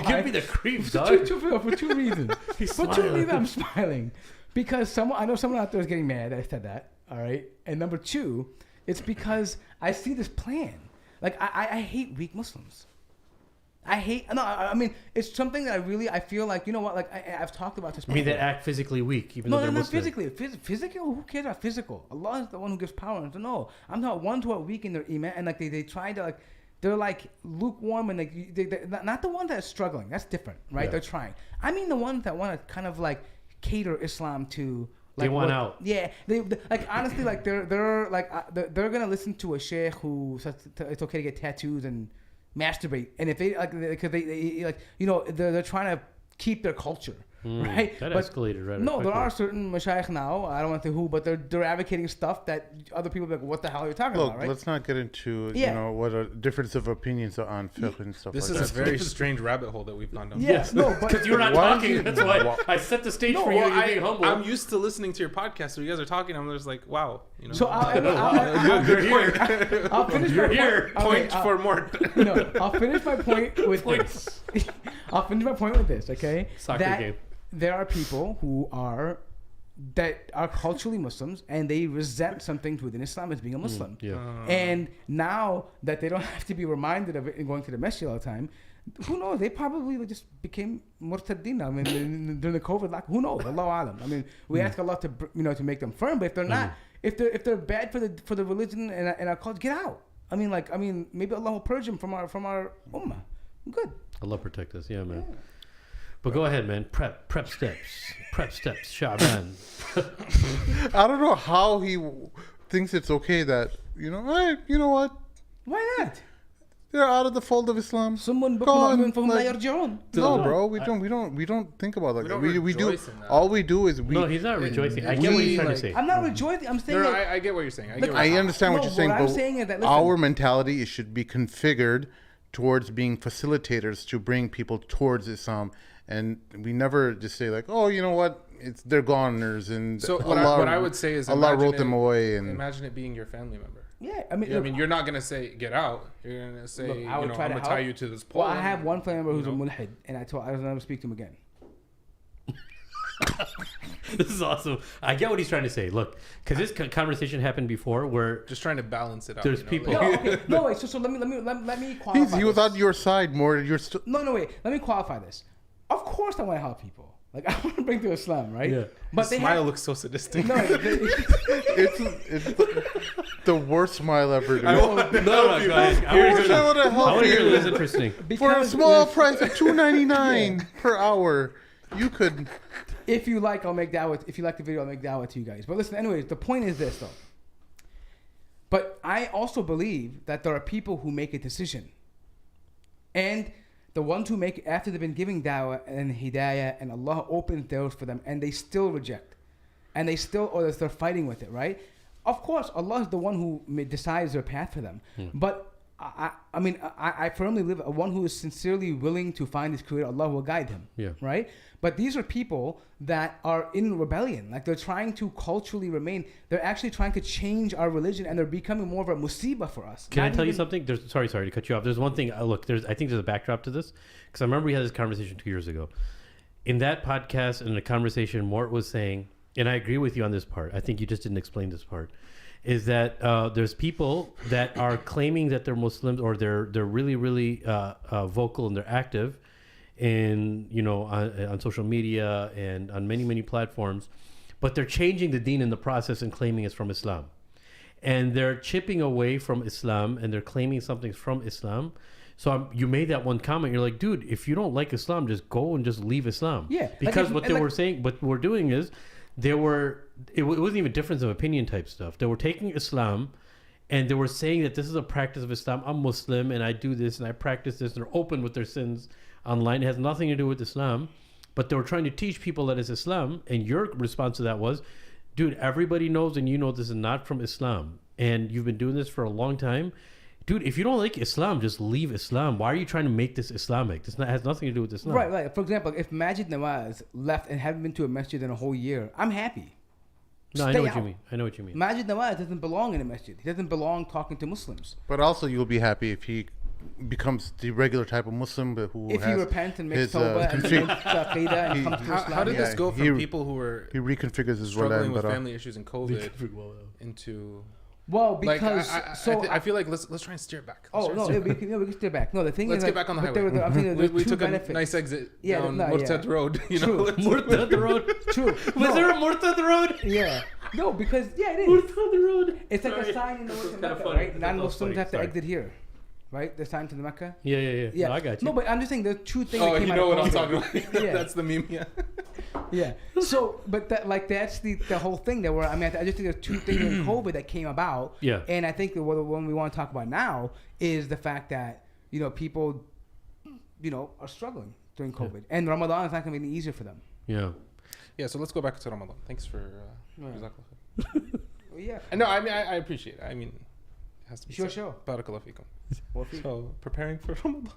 Give me the creeps, For dog. for two reasons. He's For two smiling. reasons, I'm smiling. Because I know someone out there is getting mad that I said that. All right. And number two, it's because I see this plan. Like, I hate weak Muslims. I hate. No, I mean, it's something that I feel like, you know what? Like I've talked about this I before. mean, they act physically weak, even No, though they're not Muslim. physically. Physical? Who cares about physical? Allah is the one who gives power. So no, I'm not ones who are weak in their iman, and like they try to like, they're like lukewarm, and like they're not the ones that are struggling. That's different, right? Yeah. They're trying. I mean, the ones that want to kind of like cater Islam to. Like They want out. Yeah, they like honestly like they're like they're gonna listen to a sheikh who says it's okay to get tattoos and masturbate, and if they like because they like, you know, they're trying to keep their culture, right? That But escalated right. no, there quickly. are certain mashayikh now. I don't want to say who, but they're advocating stuff that other people be like, what the hell are you talking Look, about, right? let's not get into Yeah. you know what a difference of opinions on fiqh and stuff This like is that. a very strange rabbit hole that we've gone down. Yes, no, but Because you're not Why talking. is it- That's why why- I set the stage No, for you. well, You're being humble. I'm used to listening to your podcast, so you guys are talking. I'm just like, wow, you know. so You're here. I'll finish You're my here. point. Point for more. No, I'll finish my point with this. I'll finish my point with this, okay? Soccer that game. There are people who are culturally Muslims, and they resent some things within Islam as being a Muslim. Yeah. And now that they don't have to be reminded of it and going to the masjid all the time, who knows? They probably just became murtaddin. I mean, during the COVID lock, who knows? Allahu alam. I mean, we ask Allah to to make them firm, but if they're not, if they're bad for the religion and our culture, get out. I mean, maybe Allah will purge them from our ummah. Good. Allah protect us. Yeah, man. But go ahead, man. Prep steps. Shaban. I don't know how he thinks it's okay that you know what, Why not? they're out of the fold of Islam. Someone Go on, فهم like- لا يرجعون. No, No, bro, we don't think about like We that. don't We do. rejoice in that. All we do is we. No, he's not rejoicing. I we- get what he's trying like- to say. I'm not rejoicing. I'm saying No, that I get what you're saying. I Look, get what I you're understand what No, you're saying, what I'm but saying is that, listen- our mentality it should be configured towards being facilitators to bring people towards Islam, and we never just say like, oh, you know what, they're goners, and So Allah, what I would say is Allah imagine wrote them away, and imagine it being your family member. yeah, I mean, Yeah, I look, mean, you're not gonna say get out. You're gonna say, Look, I I'm would gonna try to tie help. you to this pole. well, I have one family member who's you know? a mulhid, and I was never speak to him again. This is awesome. I get what he's trying to say. Look, because this conversation happened before where Just trying to balance it out. There's you know? people- No, Like, okay, no, wait. So let me qualify. he was this. on your side more. You're still. No, wait. Let me qualify this. Of course, I want to help people. Like I want to bring to Islam, right? Yeah. But his they smile have, looks so sadistic. no. It's the worst smile ever. Dude. I want to no, help you. guys, I I want wish to I would have I want helped to hear you. this interesting. For a because small if- price of $2.99 per hour, you could. If you like, I'll make dawah. If you like the video, I'll make dawah to you guys. But listen, anyways, the point is this though. But I also believe that there are people who make a decision, and the ones who make after they've been giving dawah and hidayah, and Allah opens doors for them, and they still reject, and they still or they're fighting with it, right? Of course, Allah is the one who decides their path for them, but. I firmly believe one who is sincerely willing to find his creator, Allah will guide him. Yeah. Right? But these are people that are in rebellion. Like they're trying to culturally remain. They're actually trying to change our religion, and they're becoming more of a musibah for us. Can I Not tell you even- something? Sorry to cut you off. There's one thing. Look, I think there's a backdrop to this because I remember we had this conversation 2 years ago. In that podcast, in the conversation, Mort was saying, and I agree with you on this part. I think you just didn't explain this part. Is that there's people that are claiming that they're Muslims or they're really vocal and they're active in on social media and on many platforms, but they're changing the deen in the process and claiming it's from Islam, and they're chipping away from Islam and they're claiming something's from Islam. So you made that one comment. You're like, dude, if you don't like Islam, just go and just leave Islam. Yeah, like because if- what and they like- were saying, what we're doing is. It wasn't even difference of opinion type stuff. They were taking Islam and they were saying that this is a practice of Islam. I'm Muslim and I do this and I practice this, and they're open with their sins online. It has nothing to do with Islam, but they were trying to teach people that it's Islam. And your response to that was, dude, everybody knows and you know this is not from Islam. And you've been doing this for a long time. Dude, if you don't like Islam, just leave Islam. Why are you trying to make this Islamic? This has nothing to do with Islam. Right. For example, if Majid Nawaz left and haven't been to a masjid in a whole year, I'm happy. No, I Stay know what out. you mean. I know what you mean. Majid Nawaz doesn't belong in a masjid. He doesn't belong talking to Muslims. But also, you'll be happy if he becomes the regular type of Muslim, but who If he has repents and makes his, tawbah and config- makes aqidah and he- comes to Islam. How did this Yeah, go from he- people who were he reconfigures his struggling with Roland, family issues and COVID into Well, Like, because I feel like let's try and steer it back. Oh no, we can steer back. No, the thing Let's is, get back on the but highway. I think there We two took benefits. a nice exit Yeah, down no, Murtad yeah. Road. You know, True. Murtad Road. True. Was there a Murtad Road? Yeah. No, because it is. Murtad Road. It's like Sorry. a sign in the This Mecca, was kinda funny. right? That was Non-Muslims funny. have to Sorry. exit here, right? The sign to the Mecca. Yeah. Yeah, No, I got you. No, but I'm just saying the two things. oh, that came you out know of what I'm COVID. talking about. Yeah. That's the meme. Yeah. Yeah. So, but that's the whole thing that I just think there's two things in COVID that came about. Yeah. And I think the one we want to talk about now is the fact that, people, are struggling during COVID. And Ramadan is not going to be any easier for them. Yeah. Yeah. So let's go back to Ramadan. Thanks for. Yeah. Well, yeah. No, I mean I appreciate it. I mean, it has to be Sure, said. sure. Barakallah feekum. Well, if you- So preparing for Ramadan.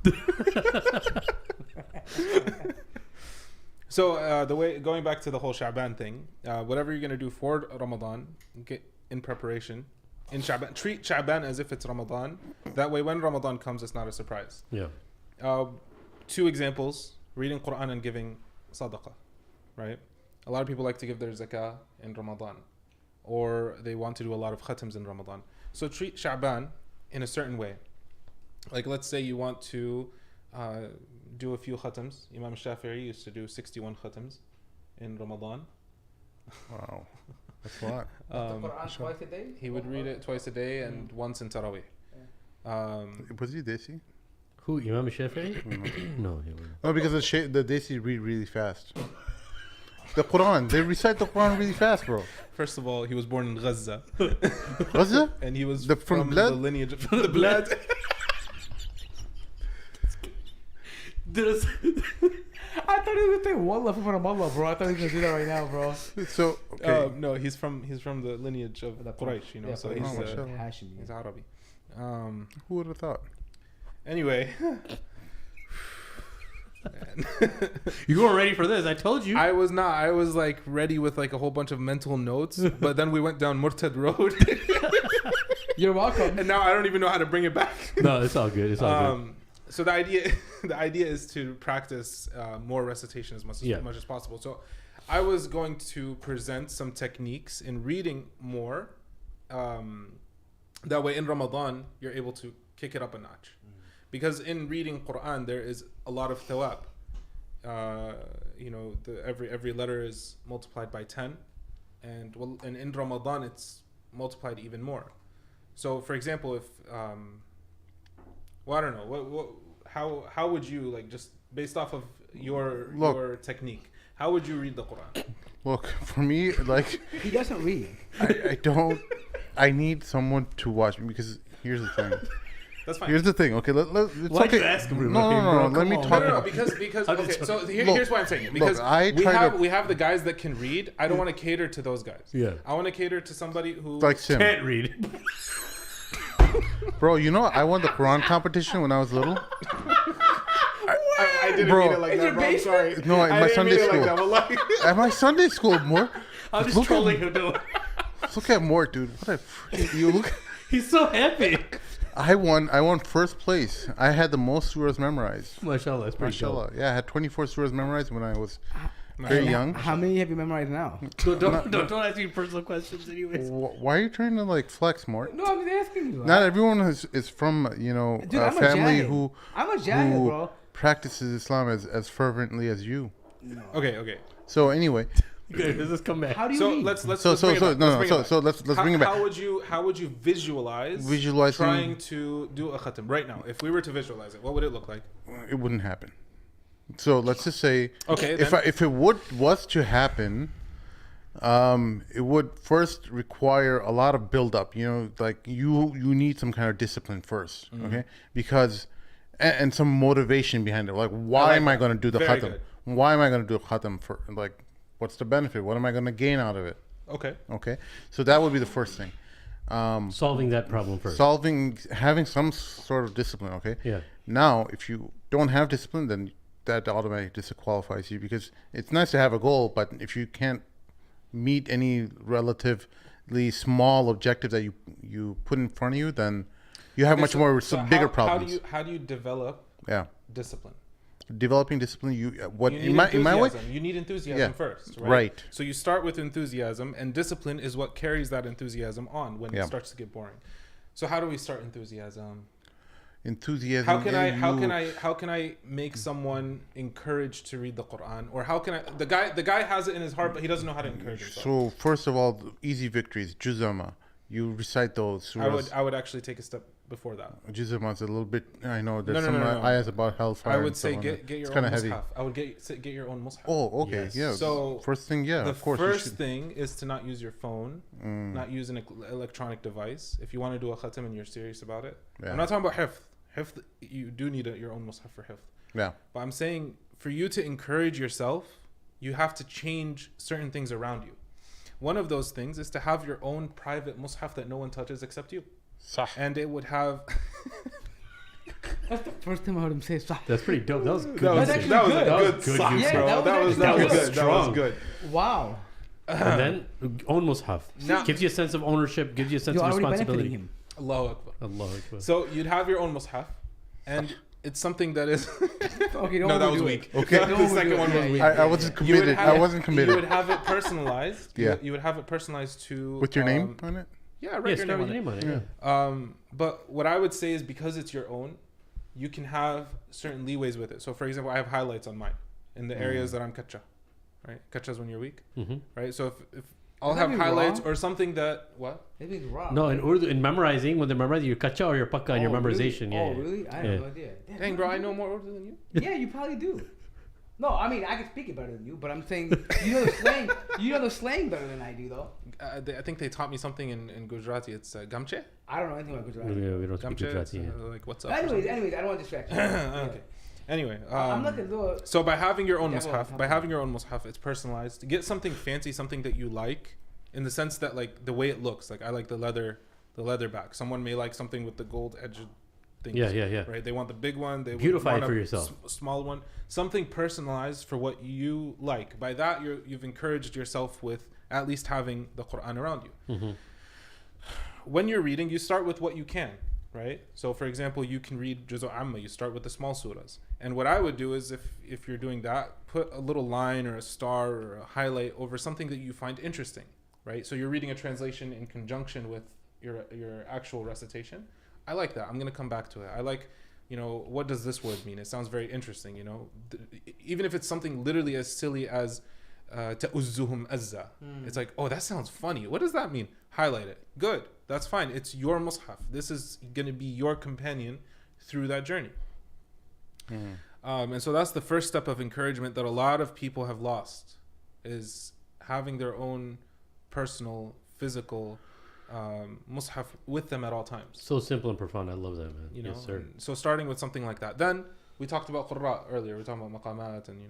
So going back to the whole Sha'ban thing, whatever you're gonna do for Ramadan, get in preparation. In Sha'ban, treat Sha'ban as if it's Ramadan. That way, when Ramadan comes, it's not a surprise. Yeah. Two examples: reading Quran and giving sadaqah. Right? A lot of people like to give their zakah in Ramadan, or they want to do a lot of khatams in Ramadan. So treat Sha'ban in a certain way. Like, let's say you want to do a few khatams. Imam Shafi'i used to do 61 khatams in Ramadan. Wow, that's a lot. the Quran twice a day? He would read it twice a day and once in Taraweeh. Was he Desi? Who? Imam Shafi'i? No, he wasn't. No, because the Desi read really fast. The Quran, they recite the Quran really fast, bro. First of all, he was born in Gaza. Gaza? And he was From blood? the lineage of the blood. I thought he was going to say Wallah for Ramallah, bro. I thought he was going to do that right now, bro. So, okay. No, he's from the lineage of Quraysh, Yeah, so Quraysh. he's mashallah. Hashimi. he's Arabi. Who would have thought? Anyway, You weren't ready for this. I told you. I was not. I was like ready with like a whole bunch of mental notes, but then we went down Murtad Road, You're welcome. and now I don't even know how to bring it back. No, it's all good. It's all good. So the idea is to practice more recitation as much as possible. So I was going to present some techniques in reading more. That way in Ramadan you're able to kick it up a notch, because in reading Quran there is a lot of thawab. Every letter is multiplied by 10, and in Ramadan it's multiplied even more. So for example, if I don't know. How would you, like, just based off of your technique, how would you read the Quran? Look, for me, like, He doesn't read. I don't. I need someone to watch me, because here's the thing. That's fine. Here's the thing. Okay, it's Why'd okay. you ask him, No, bro? Let me Come on. talk. No, about because I'm okay. just So Look, here's why I'm saying it. Because I we try to- have the guys that can read. I don't want to cater to those guys. Yeah. I want to cater to somebody who like Sim, Can't read. bro. I won the Quran competition when I was little. I didn't Bro. mean it like In that, your bro. I'm sorry. basement? No, in I my didn't Sunday mean it school. like that, wallahi. At my Sunday school, more. I'm just Look at trolling me. him. Though. Look at Mort, dude. What a freak. You look. He's so happy. I won first place. I had the most surahs memorized. Mashallah, that's pretty Mashallah. Yeah, I had 24 surahs memorized when I was very Mashallah. young. How many have you memorized now? Don't ask me personal questions, anyways. Why are you trying to like flex, Mort? No, I'm just asking you. Not everyone is from Dude, a I'm a family jahil. I'm a jahil, who bro. practices Islam as fervently as you. Okay. So anyway, Good. Let's just come back. How do you So read? let's bring it back. let's bring it back. How would you visualize Visualizing- trying to do a khatam right now? If we were to visualize it, what would it look like? It wouldn't happen. So let's just say, Okay, if it was to happen, it would first require a lot of build up. Like you need some kind of discipline first, okay? Because and some motivation behind it. Like, why am I going to do the Very khatam? good. Why am I going to do a khatam for? Like, what's the benefit? What am I going to gain out of it? Okay, so that would be the first thing. Solving that problem first. Having some sort of discipline. Okay. Yeah. Now, if you don't have discipline, then that automatically disqualifies you, because it's nice to have a goal, but if you can't meet any relatively small objective that you put in front of you, then you have much more bigger problems. How do you develop Yeah. discipline? developing discipline. What You in need my way? enthusiasm. You need enthusiasm Yeah. first, right? Right. So you start with enthusiasm, and discipline is what carries that enthusiasm on when Yeah. it starts to get boring. So how do we start enthusiasm? Enthusiasm. How can I make someone encouraged to read the Quran, or how can I? The guy has it in his heart, but he doesn't know how to encourage himself. So first of all, the easy victories, juzama. You recite those. I would actually take a step before that. Juzama is a little bit. I know there's No, some no. ayahs about hellfire. I would and so say on. get your It's own kind of heavy. mushaf. I would get your own mushaf. Oh, okay, Yes. yeah. So first thing, yeah, The of course. you first should. thing is to not use your phone, not use an electronic device. If you want to do a khatam and you're serious about it, Yeah. I'm not talking about hifth. Hifth, you do need your own mushaf for hifth. Yeah. But I'm saying for you to encourage yourself, you have to change certain things around you. One of those things is to have your own private mushaf that no one touches except you. Sah. And it would have... That's the first time I heard him say "Sah." That's pretty dope. That was good. That was usage. actually that was good. a That was good good sah, usage. Yeah, bro. that That was was actually good. That strong. was good. Wow. And then own mushaf. Now- Gives you a sense of ownership. Gives you a sense You're of already responsibility. benefiting him. Allahu Akbar. Allah Akbar. So you'd have your own mushaf, and it's something that is... Okay, don't No, that was overdo weak. it. Okay. Don't The overdo second it. one was Yeah, weak. yeah. I wasn't You would committed. have I it- wasn't committed. You would have it personalized. Yeah. You would have it personalized to... With your name on it. Yeah, Yeah, write your start name with on your it. name on it. Yeah. But what I would say is because it's your own, you can have certain leeways with it. So, for example, I have highlights on mine in the areas that I'm kacha, right? Kacha is when you're weak, Mm-hmm. right? So if I'll Would have that be highlights wrong? or something that what? Maybe it's wrong. No, in Urdu, in memorizing, when they're memorizing your kacha or your pakka and your Oh, really? memorization. Yeah. Oh, yeah. really? I Yeah. have no idea. Damn, Dang, bro, I know more Urdu than you. Yeah, you probably do. No, I mean I can speak it better than you, but I'm saying you know the slang. You know the slang better than I do, though. I think they taught me something in Gujarati. It's gamche. I don't know anything about Gujarati. We don't speak Gamche. Gujarati. Yeah. Like what's up? or Anyways, something. I don't want to distract you. Okay. Anyway, I'm looking through. so by having your own Yeah, go on, mushaf, tell by me. having your own mushaf, it's personalized. Get something fancy, something that you like, in the sense that like the way it looks. Like I like the leather back. Someone may like something with the gold edged things. Yeah. Right. They want the big one. They Beautify want it for a yourself. Small one. Something personalized for what you like. By that, you've encouraged yourself with at least having the Quran around you. Mm-hmm. When you're reading, you start with what you can, right? So, for example, you can read Juzu Amma. You start with the small surahs. And what I would do is, if you're doing that, put a little line or a star or a highlight over something that you find interesting, right? So you're reading a translation in conjunction with your actual recitation. I like that. I'm gonna come back to it. I like, what does this word mean? It sounds very interesting. Even if it's something literally as silly as ta'uzzuhum azza. It's like, oh, that sounds funny. What does that mean? Highlight it. Good. That's fine. It's your mushaf. This is going to be your companion through that journey. And so that's the first step of encouragement that a lot of people have lost, is having their own personal, physical mushaf with them at all times. So simple and profound. I love that, man. Yes, sir. So starting with something like that. Then we talked about qurra earlier. We talked about maqamat and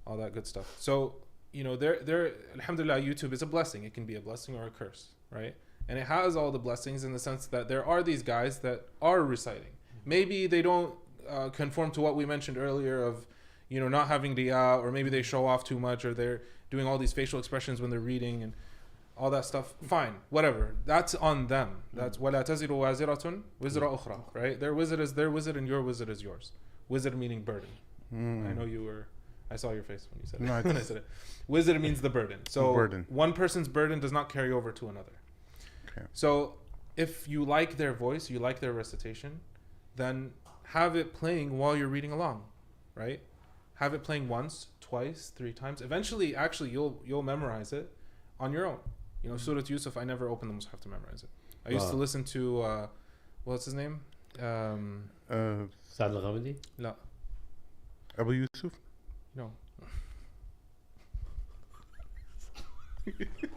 all that good stuff. So there alhamdulillah, YouTube is a blessing. It can be a blessing or a curse, right? And it has all the blessings in the sense that there are these guys that are reciting. Maybe they don't conform to what we mentioned earlier of not having riyah, or maybe they show off too much, or they're doing all these facial expressions when they're reading and all that stuff. Fine, whatever. That's on them. That's وَلَا تَزِرُ وَازِرَةٌ وِزْرَ أُخْرَى, right? Their wizard is their wizard and your wizard is yours. Wizard meaning burden. I know I saw your face when you said it. When I said it. Wizard means the burden. So burden. One person's burden does not carry over to another. Okay. So if you like their voice, you like their recitation, then have it playing while you're reading along, right? Have it playing once, twice, 3 times. Eventually, actually, you'll memorize it on your own. Surah Yusuf, I never opened the Mus'haf to memorize it. I used to listen to, what's his name? Saad al-Ghamidi? La. Abu Yusuf. No.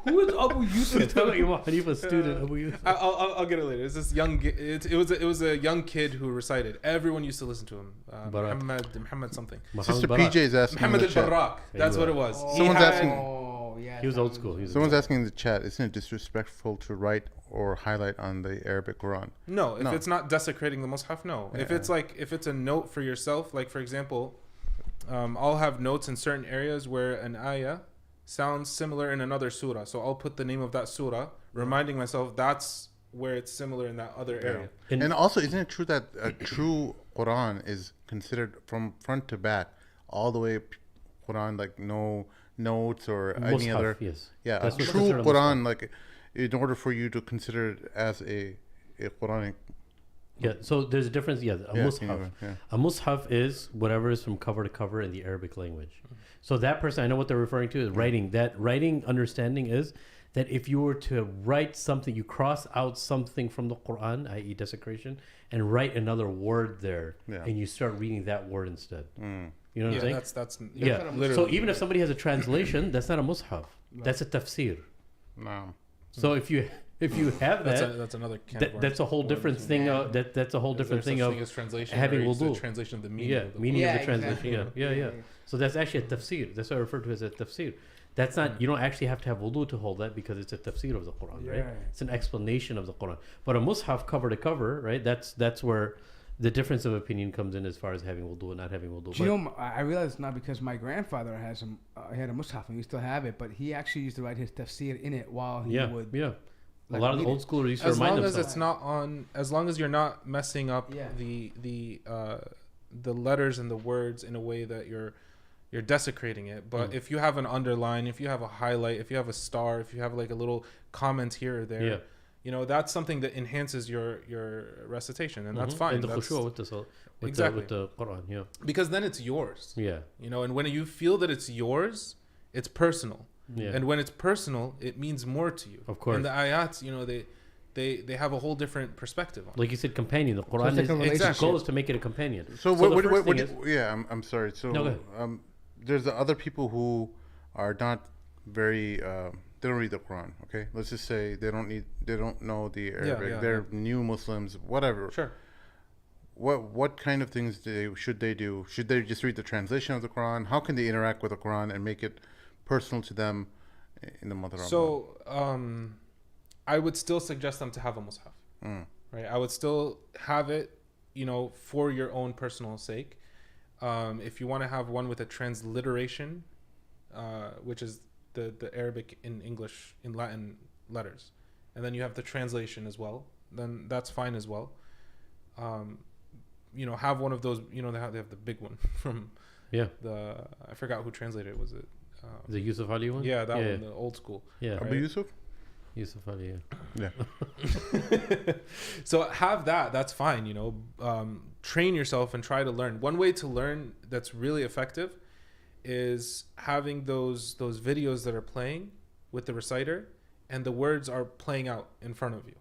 Who is Abu Yusuf? Tell me Imam Hanifa's student, Abu Yusuf. I'll get it later. It's this young. It was a young kid who recited. Everyone used to listen to him. Muhammad something. Sister PJ is asking in Muhammad the chat. al-Barrak. That's what it was. Someone's asking- Oh, yeah. He was old school. Someone's asking in the chat, isn't it disrespectful to write or highlight on the Arabic Quran? No, if No. it's not desecrating the Mus'haf, no. If it's a note for yourself, like for example, I'll have notes in certain areas where an ayah sounds similar in another surah. So I'll put the name of that surah, reminding myself that's where it's similar in that other area. And also, isn't it true that a true Quran is considered from front to back, all the way Quran, like no notes or any Mushaf, other? yes. Yeah, That's a what's true considered a Quran, like in order for you to consider it as a Quranic. Yeah, so there's a difference. Yeah, a mushaf. Yeah. A mushaf is whatever is from cover to cover in the Arabic language. So that person, I know what they're referring to is writing. That writing understanding is that if you were to write something, you cross out something from the Quran, i.e. desecration, and write another word there, and you start reading that word instead. You know what I'm saying? That's Yeah. So even if somebody has a translation, that's not a mushaf. That's a tafsir. No. So if you have that, that's another can of worms. that's a whole different thing. That's a whole different thing of translation, having or is the wudu. translation of the meaning. Yeah, of the meaning Yeah, of the translation. exactly. Yeah. So that's actually a tafsir. That's what I refer to as a tafsir. That's not, you don't actually have to have wudu to hold that because it's a tafsir of the Quran, right? Yeah. It's an explanation of the Quran. But a mushaf cover to cover, right? That's where the difference of opinion comes in as far as having wudu and not having wudu. Do you know, I realize it's not because my grandfather has he had a mushaf and we still have it, but he actually used to write his tafsir in it while he would. Yeah. Like, a lot of the read old it. schoolers used to As remind long as themselves. it's not on, as long as you're not messing up the letters and the words in a way that you're desecrating it. But if you have an underline, if you have a highlight, if you have a star, if you have like a little comment here or there, you know, that's something that enhances your recitation, and that's fine. And the That's, khushu' with the exactly. with the Quran, yeah. because then it's yours. Yeah. You know, and when you feel that it's yours, it's personal. Yeah. And when it's personal, it means more to you. Of course. And the ayats, you know, they have a whole different perspective on it. Like you said, companion. The Quran it's like a its relationship. goal is to make it a companion. So, the what first thing do is- yeah, I'm sorry. So, No, go ahead. there's the other people who are not very, they don't read the Quran. Okay, let's just say they don't know the Arabic. They're new Muslims, whatever. Sure. What kind of things should they do? Should they just read the translation of the Quran? How can they interact with the Quran and make it personal to them in the month of Ramadan? So, I would still suggest them to have a mushaf. Right? I would still have it, you know, for your own personal sake. If you want to have one with a transliteration, which is the Arabic in English in Latin letters, and then you have the translation as well, then that's fine as well. You know, have one of those. You know, they have the big one from I forgot who translated it. Was it the Yusuf Ali one? Yeah, that one, the old school. Yeah. Abu Yusuf? Yusuf Ali, yeah. So have that's fine, you know. Train yourself and try to learn. One way to learn that's really effective is having those videos that are playing with the reciter, and the words are playing out in front of you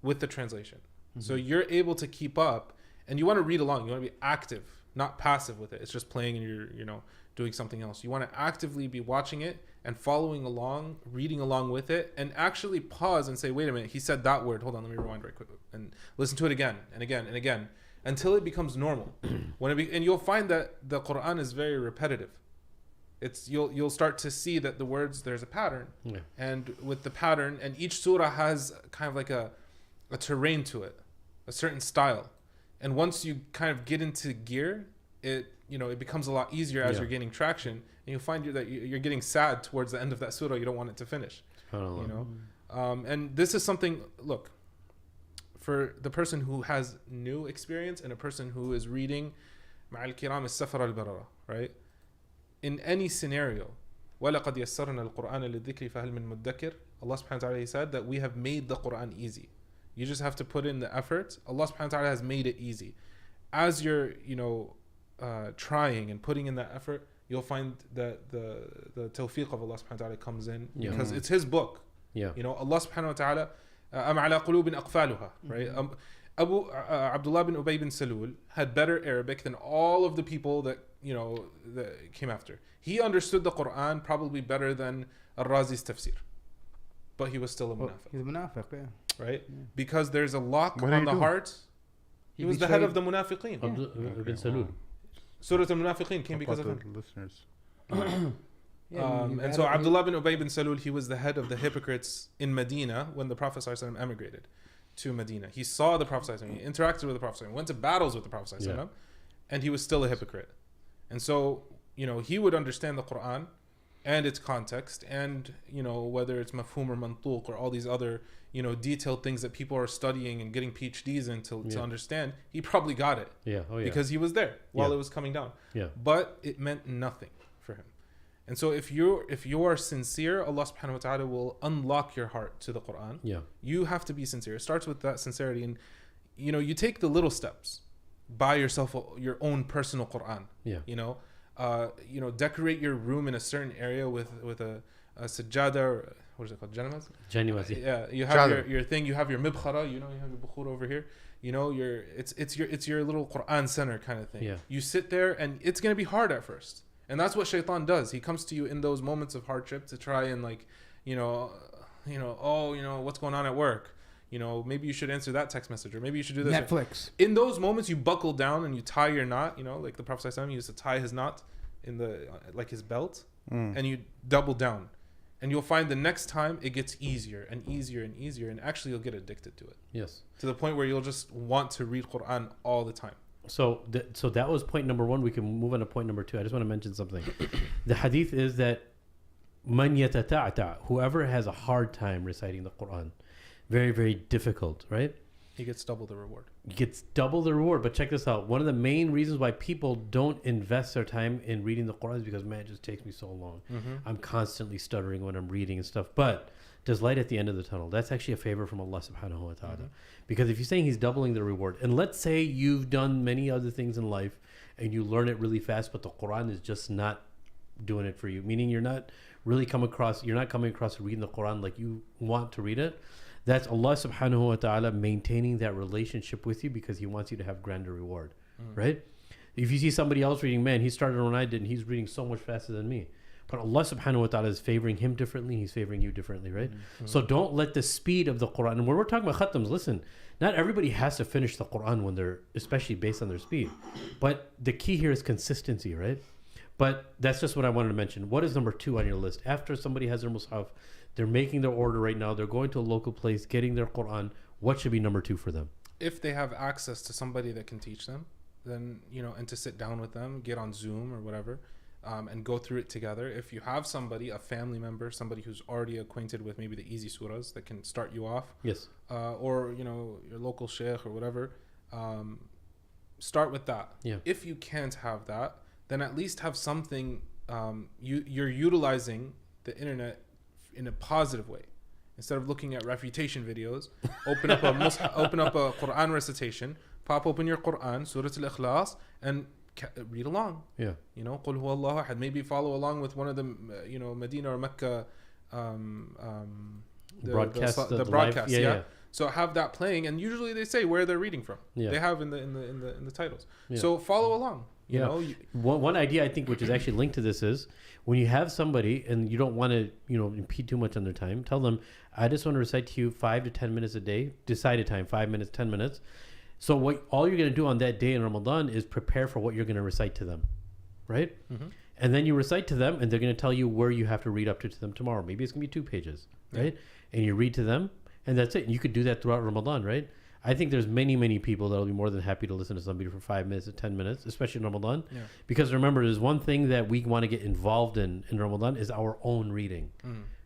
with the translation. So you're able to keep up, and you want to read along. You want to be active, not passive with it. It's just playing and you're, you know, doing something else. You want to actively be watching it and following along, reading along with it, and actually pause and say, wait a minute, he said that word. Hold on, let me rewind right quick and listen to it again and again and again until it becomes normal. And you'll find that the Quran is very repetitive. You'll start to see that the words, there's a pattern. Yeah. And with the pattern, and each surah has kind of like a terrain to it, a certain style. And once you kind of get into gear, it becomes a lot easier as you're gaining traction, and you'll find that you're getting sad towards the end of that surah. You don't want it to finish, you know. And this is something. Look, for the person who has new experience and a person who is reading, مع الكرام السفر البررة, right? In any scenario, وَلَقَدْ يَسَّرْنَا الْقُرْآنَ لِلذِّكْرِ فَهَلْ مِن مُدَّكِرٍ. Allah subhanahu wa ta'ala, he said that we have made the Quran easy. You just have to put in the effort. Allah subhanahu wa ta'ala has made it easy. As you're, trying and putting in that effort, you'll find that the tawfiq of Allah subhanahu wa ta'ala comes in, because it's his book. Yeah. You know, Allah subhanahu wa ta'ala, أَمْ عَلَى قُلُوبٍ أَقْفَالُهَا, right? Abdullah bin Ubay bin Salul had better Arabic than all of the people that came after. He understood the Quran probably better than Al-Razi's tafsir, but he was still a munafiq. He's a munafiq, yeah. Right? Because there's a lock What on did the he do? heart. He was the head of the munafiqeen. Ibn Salul. Surah al-Munafiqeen came because of him. Listeners. And so Abdullah bin Ubay bin Salul, he was the head of the hypocrites in Medina when the Prophet ﷺ emigrated to Medina. He saw the Prophet ﷺ, he interacted with the Prophet ﷺ, went to battles with the Prophet ﷺ, and he was still a hypocrite. And so, he would understand the Quran, and its context, and whether it's mafhum or mantuq or all these other detailed things that people are studying and getting PhDs in to understand, he probably got it. Because he was there while it was coming down. But it meant nothing for him. And so if you are sincere, Allah subhanahu wa ta'ala will unlock your heart to the Quran. You have to be sincere. It starts with that sincerity, and you take the little steps. Buy yourself your own personal Quran. Decorate your room in a certain area with a sajjada, or what is it called? Janamaz? Yeah, you have your thing, you have your mibkhara, you have your bukhur over here. It's your little Quran center kind of thing. You sit there, and it's going to be hard at first. And that's what shaitan does. He comes to you in those moments of hardship to try and what's going on at work? Maybe you should answer that text message, or maybe you should do this. Netflix. In those moments, you buckle down and you tie your knot. Like the Prophet ﷺ used to tie his knot in his belt, and you double down, and you'll find the next time it gets easier and easier and easier, and actually you'll get addicted to it. Yes. To the point where you'll just want to read Quran all the time. So that was point number 1. We can move on to point number 2. I just want to mention something. The hadith is that man yatata'ta, whoever has a hard time reciting the Quran, very, very difficult, right? He gets double the reward. But check this out. One of the main reasons why people don't invest their time in reading the Quran is because, man, it just takes me so long. I'm constantly stuttering when I'm reading and stuff. But there's light at the end of the tunnel. That's actually a favor from Allah subhanahu wa ta'ala. Because if you're saying he's doubling the reward, and let's say you've done many other things in life and you learn it really fast, but the Quran is just not doing it for you, meaning you're not coming across reading the Quran like you want to read it. That's Allah subhanahu wa ta'ala maintaining that relationship with you because he wants you to have grander reward, right? If you see somebody else reading, man, he started when I did and he's reading so much faster than me. But Allah subhanahu wa ta'ala is favoring him differently. He's favoring you differently, right? So don't let the speed of the Quran, and when we're talking about khatams, listen, not everybody has to finish the Quran when they're, especially based on their speed. But the key here is consistency, right? But that's just what I wanted to mention. What is number 2 on your list? After somebody has their mushaf, they're making their order right now, they're going to a local place, getting their Quran, what should be number 2 for them? If they have access to somebody that can teach them, then, and to sit down with them, get on Zoom or whatever, and go through it together. If you have somebody, a family member, somebody who's already acquainted with maybe the easy surahs that can start you off, yes, or your local sheikh or whatever, start with that. If you can't have that, then at least have something. You're utilizing the internet in a positive way. Instead of looking at refutation videos, open up a Quran recitation, pop open your Quran, Surah Al-Ikhlas, and read along. Qul huwa Allahu ahad. Maybe follow along with one of the Medina or Mecca the broadcast. So have that playing, and usually they say where they're reading from. They have in the titles. So follow along. One idea I think which is actually linked to this is when you have somebody and you don't want to impede too much on their time, tell them, I just want to recite to you 5 to 10 minutes a day, decided time, 5 minutes, 10 minutes. So all you're going to do on that day in Ramadan is prepare for what you're going to recite to them, right? And then you recite to them, and they're going to tell you where you have to read up to them tomorrow. Maybe it's going to be 2 pages, right? And you read to them, and that's it. And you could do that throughout Ramadan, right? I think there's many people that will be more than happy to listen to somebody for 5 minutes or 10 minutes, especially in Ramadan. Because remember, there's one thing that we want to get involved in Ramadan is our own reading.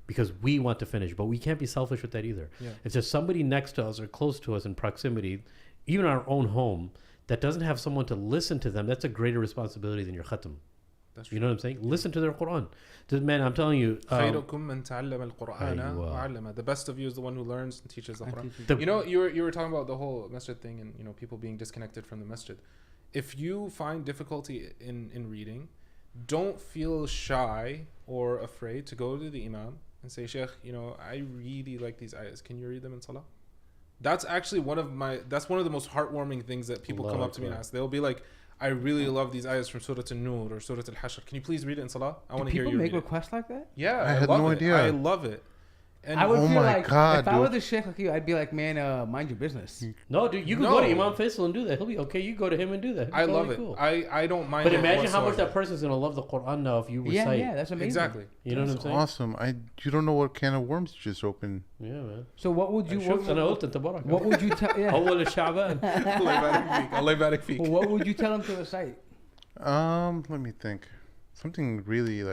Because we want to finish, but we can't be selfish with that either. If there's somebody next to us or close to us in proximity, even our own home, that doesn't have someone to listen to them, that's a greater responsibility than your khatam. You know what I'm saying? Listen to their Quran. Man, I'm telling you. The best of you is the one who learns and teaches the Quran. You were talking about the whole masjid thing and people being disconnected from the masjid. If you find difficulty in reading, don't feel shy or afraid to go to the imam and say, Shaykh, I really like these ayahs. Can you read them in salah? That's actually one of the most heartwarming things that people come up to me and ask. They'll be like, I really love these ayahs from Surah An-Nur or Surah Al-Hashr. Can you please read it in salah? I want to hear you read it. People make requests like that? Yeah, I had no idea. I love it. And I would feel like, God, if I was a sheikh like you, I'd be like, man, mind your business. No, dude, you can go to Imam Faisal and do that. He'll be okay. You go to him and do that. I love it. Cool. I don't mind. But imagine how much that person's gonna love the Quran now if you recite. Yeah, that's amazing. Exactly. You know what I'm saying? Awesome. You don't know what can of worms you just opened. Yeah, man. So what would you? What would you tell? Yeah. What would you tell him to recite? Let me think. Something really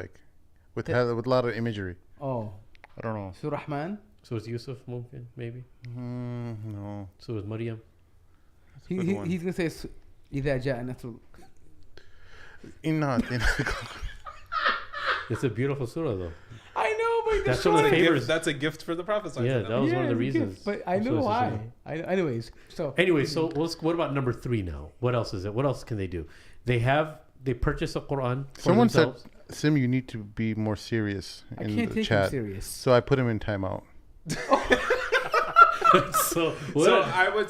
with a lot of imagery. Oh, I don't know. Surah Rahman. So it's Yusuf, mumkin, maybe. No. So it's Maryam. Good one. He's gonna say إذا جاء نصر. Inna. It's a beautiful surah, though. I know, but That's the one of the story- favors. That's a gift for the Prophet. Yeah, that was one of the it's a gift, reasons. But I I'm know supposed to why. say. Anyways, so What about number 3 now? What else is it? What else can they do? They purchase a Quran for Someone said, themselves. Sim, you need to be more serious I in can't the take him chat. serious. So I put him in timeout. So I would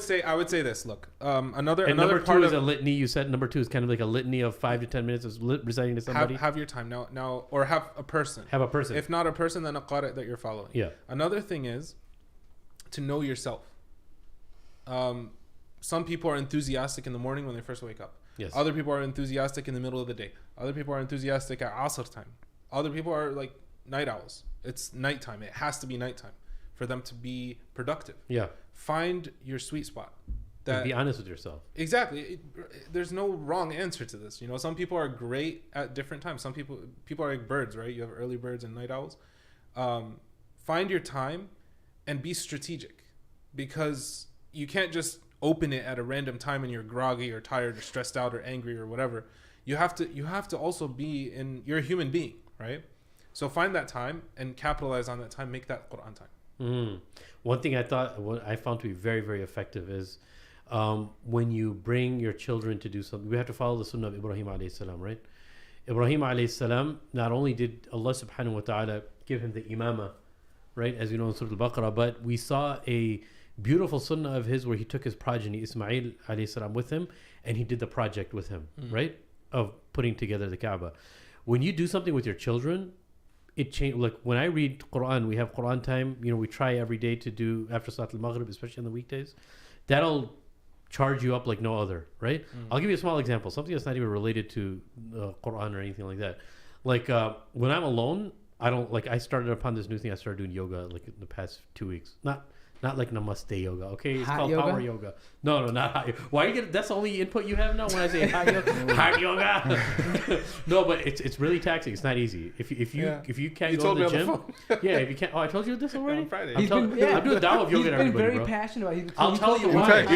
say this. Look, another number 2 part is of a litany. You said number 2 is kind of like a litany of 5 to 10 minutes of reciting to somebody. have your time now, or have a person. Have a person. If not a person, then a qari that you're following. Yeah. Another thing is to know yourself. Some people are enthusiastic in the morning when they first wake up. Yes. Other people are enthusiastic in the middle of the day. Other people are enthusiastic at Asr time. Other people are like night owls. It's nighttime. It has to be nighttime for them to be productive. Yeah. Find your sweet spot. And be honest with yourself. Exactly. There's no wrong answer to this. You know, some people are great at different times. Some people are like birds, right? You have early birds and night owls. Find your time and be strategic, because you can't just open it at a random time and you're groggy or tired or stressed out or angry or whatever. You have to also be you're a human being, right? So find that time and capitalize on that time. Make that Quran time. One thing what I found to be very, very effective is when you bring your children to do something, we have to follow the sunnah of Ibrahim alayhi salam, right? Ibrahim alayhi salam, not only did Allah subhanahu wa ta'ala give him the imamah, right, as you know in Surah Al-Baqarah, but we saw a beautiful sunnah of his where he took his progeny Ismail alayhi salam with him, and he did the project with him, right, of putting together the Kaaba. When you do something with your children, it changed. Look, when I read Quran, we have Quran time. You know, we try every day to do after Salat al-Maghrib, especially on the weekdays. That'll charge you up like no other, right? I'll give you a small example, something that's not even related to Quran or anything like that. Like when I'm alone, I started upon this new thing. I started doing yoga like in the past 2 weeks. Not like namaste yoga, okay? It's Hot called yoga? power yoga. No, not hot yoga. Why you get? That's the only input you have now when I say hot yoga. Hot yoga. No, but it's really taxing. It's not easy. If you can't You go told to me the on the gym, phone. yeah. If you can't, I told you this already. On Friday. I'm doing Dawah of yoga He's to been everybody, very bro. passionate about it. I'll tell you In why. fact,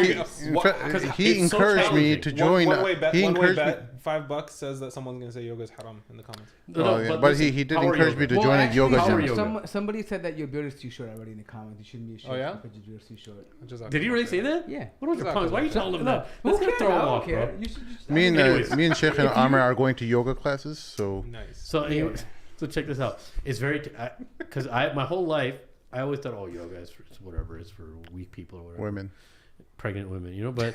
Because he it's so encouraged me to challenging. join. One way bet. He One way encouraged me. bet. $5 says that someone's gonna say yoga is haram in the comments. Oh, yeah. But listen, he did power encourage yoga. me to join a yoga power gym. yoga. Somebody said that your beard is too short already in the comments. You shouldn't be short. Oh, yeah? Because your beard is too short. Did he really say that? Yeah. What about your punks? Why are you telling him that? Who That's gonna cares? throw him I don't off, care. bro. You should just, Me and Shaykh and Amr are going to yoga classes, so Nice. So anyway, so check this out. It's very because my whole life I always thought, oh, yoga is for whatever, it's for weak people or whatever. women. Pregnant women, you know, but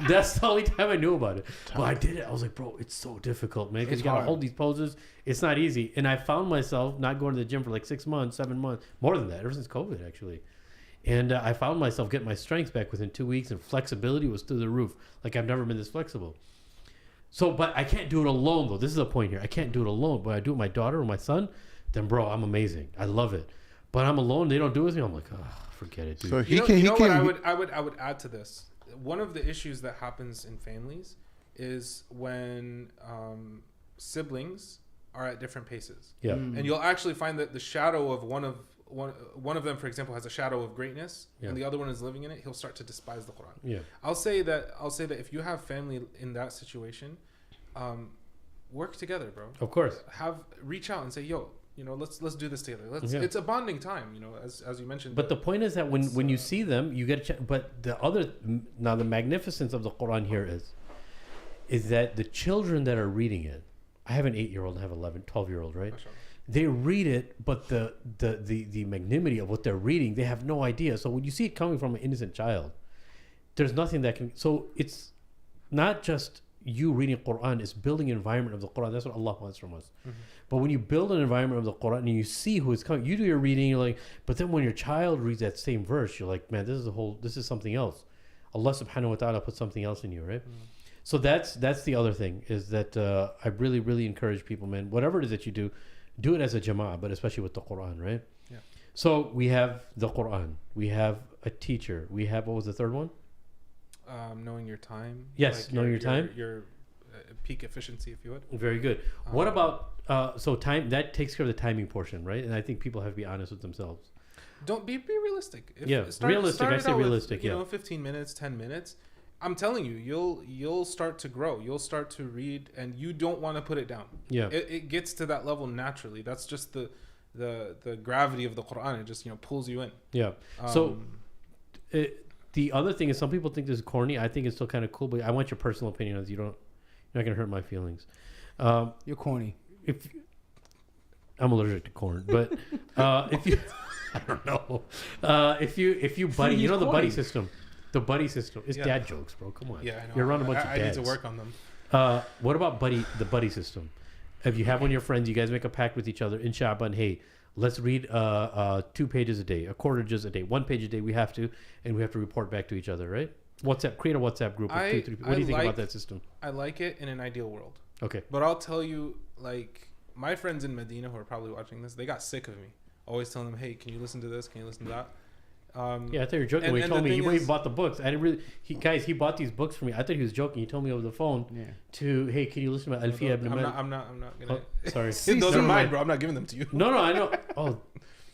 that's the only time I knew about it. But I did it. I was like, bro, it's so difficult, man, because It's you gotta hard. hold these poses. It's not easy. And I found myself not going to the gym for like 6 months, 7 months, more than that, ever since COVID, actually. And I found myself getting my strength back within 2 weeks, and flexibility was through the roof. Like I've never been this flexible. So, but I can't do it alone, though. This is the point here. I can't do it alone. But I do it with my daughter or my son, then, bro, I'm amazing. I love it. But I'm alone. They don't do it with me. I'm like, oh, forget it, dude. So You know what I would add to this. One of the issues that happens in families is when siblings are at different paces. Yeah. And you'll actually find that the shadow of one of them, for example, has a shadow of greatness, and the other one is living in it. He'll start to despise the Quran. Yeah. I'll say that if you have family in that situation, work together, bro. Of course. Reach out and say, yo, you know, let's do this together. It's a bonding time, you know, as you mentioned. But the point is that when you see them, you get a chance. But the magnificence of the Quran here is that the children that are reading it, I have an 8-year-old, I have 12-year-old, right? They read it, but the magnanimity of what they're reading, they have no idea. So when you see it coming from an innocent child, there's nothing that can. So it's not just you reading Quran, it's building an environment of the Quran. That's what Allah wants from us. Mm-hmm. But when you build an environment of the Quran and you see who is coming, you do your reading, you're like, but then when your child reads that same verse, you're like, man, this is something else. Allah subhanahu wa ta'ala put something else in you, right? Mm-hmm. So that's the other thing, is that I really, really encourage people, man, whatever it is that you do it as a jama'ah, but especially with the Quran, right? Yeah. So we have the Quran, we have a teacher, we have, what was the third one? Knowing your time. Yes, knowing your time. Your peak efficiency, if you would. Very good. What about so time that takes care of the timing portion, right? And I think people have to be honest with themselves. Don't be realistic. Realistic. I it say out with, realistic. you know, 15 minutes, 10 minutes. I'm telling you, you'll start to grow. You'll start to read, and you don't want to put it down. Yeah. It gets to that level naturally. That's just the gravity of the Quran. It just, you know, pulls you in. Yeah. The other thing is, some people think this is corny. I think it's still kind of cool, but I want your personal opinion on this. You're not gonna hurt my feelings. You're corny. If I'm allergic to corn, but if you, I don't know. If you buddy, you know the buddy system. The buddy system. It's dad jokes, bro. Come on. Yeah, I know. You're around a bunch of dads. I need to work on them. What about the buddy system? If you have one of your friends, you guys make a pact with each other in Shaban. Hey, let's read 2 pages a day, a quarter just a day, 1 page a day. We have to report back to each other, right? Create a WhatsApp group of 2-3 people. What do you think about that system? I like it in an ideal world. Okay. But I'll tell you, like, my friends in Medina who are probably watching this, they got sick of me. Always telling them, hey, can you listen to this? Can you listen to that? Yeah, I thought you were joking when he told me he bought the books. I didn't really. He bought these books for me. I thought he was joking. He told me over the phone hey, can you listen to Alfiya ibn Malik? I'm not gonna. Sorry. Those are mine, bro. I'm not giving them to you. No, I know. Oh,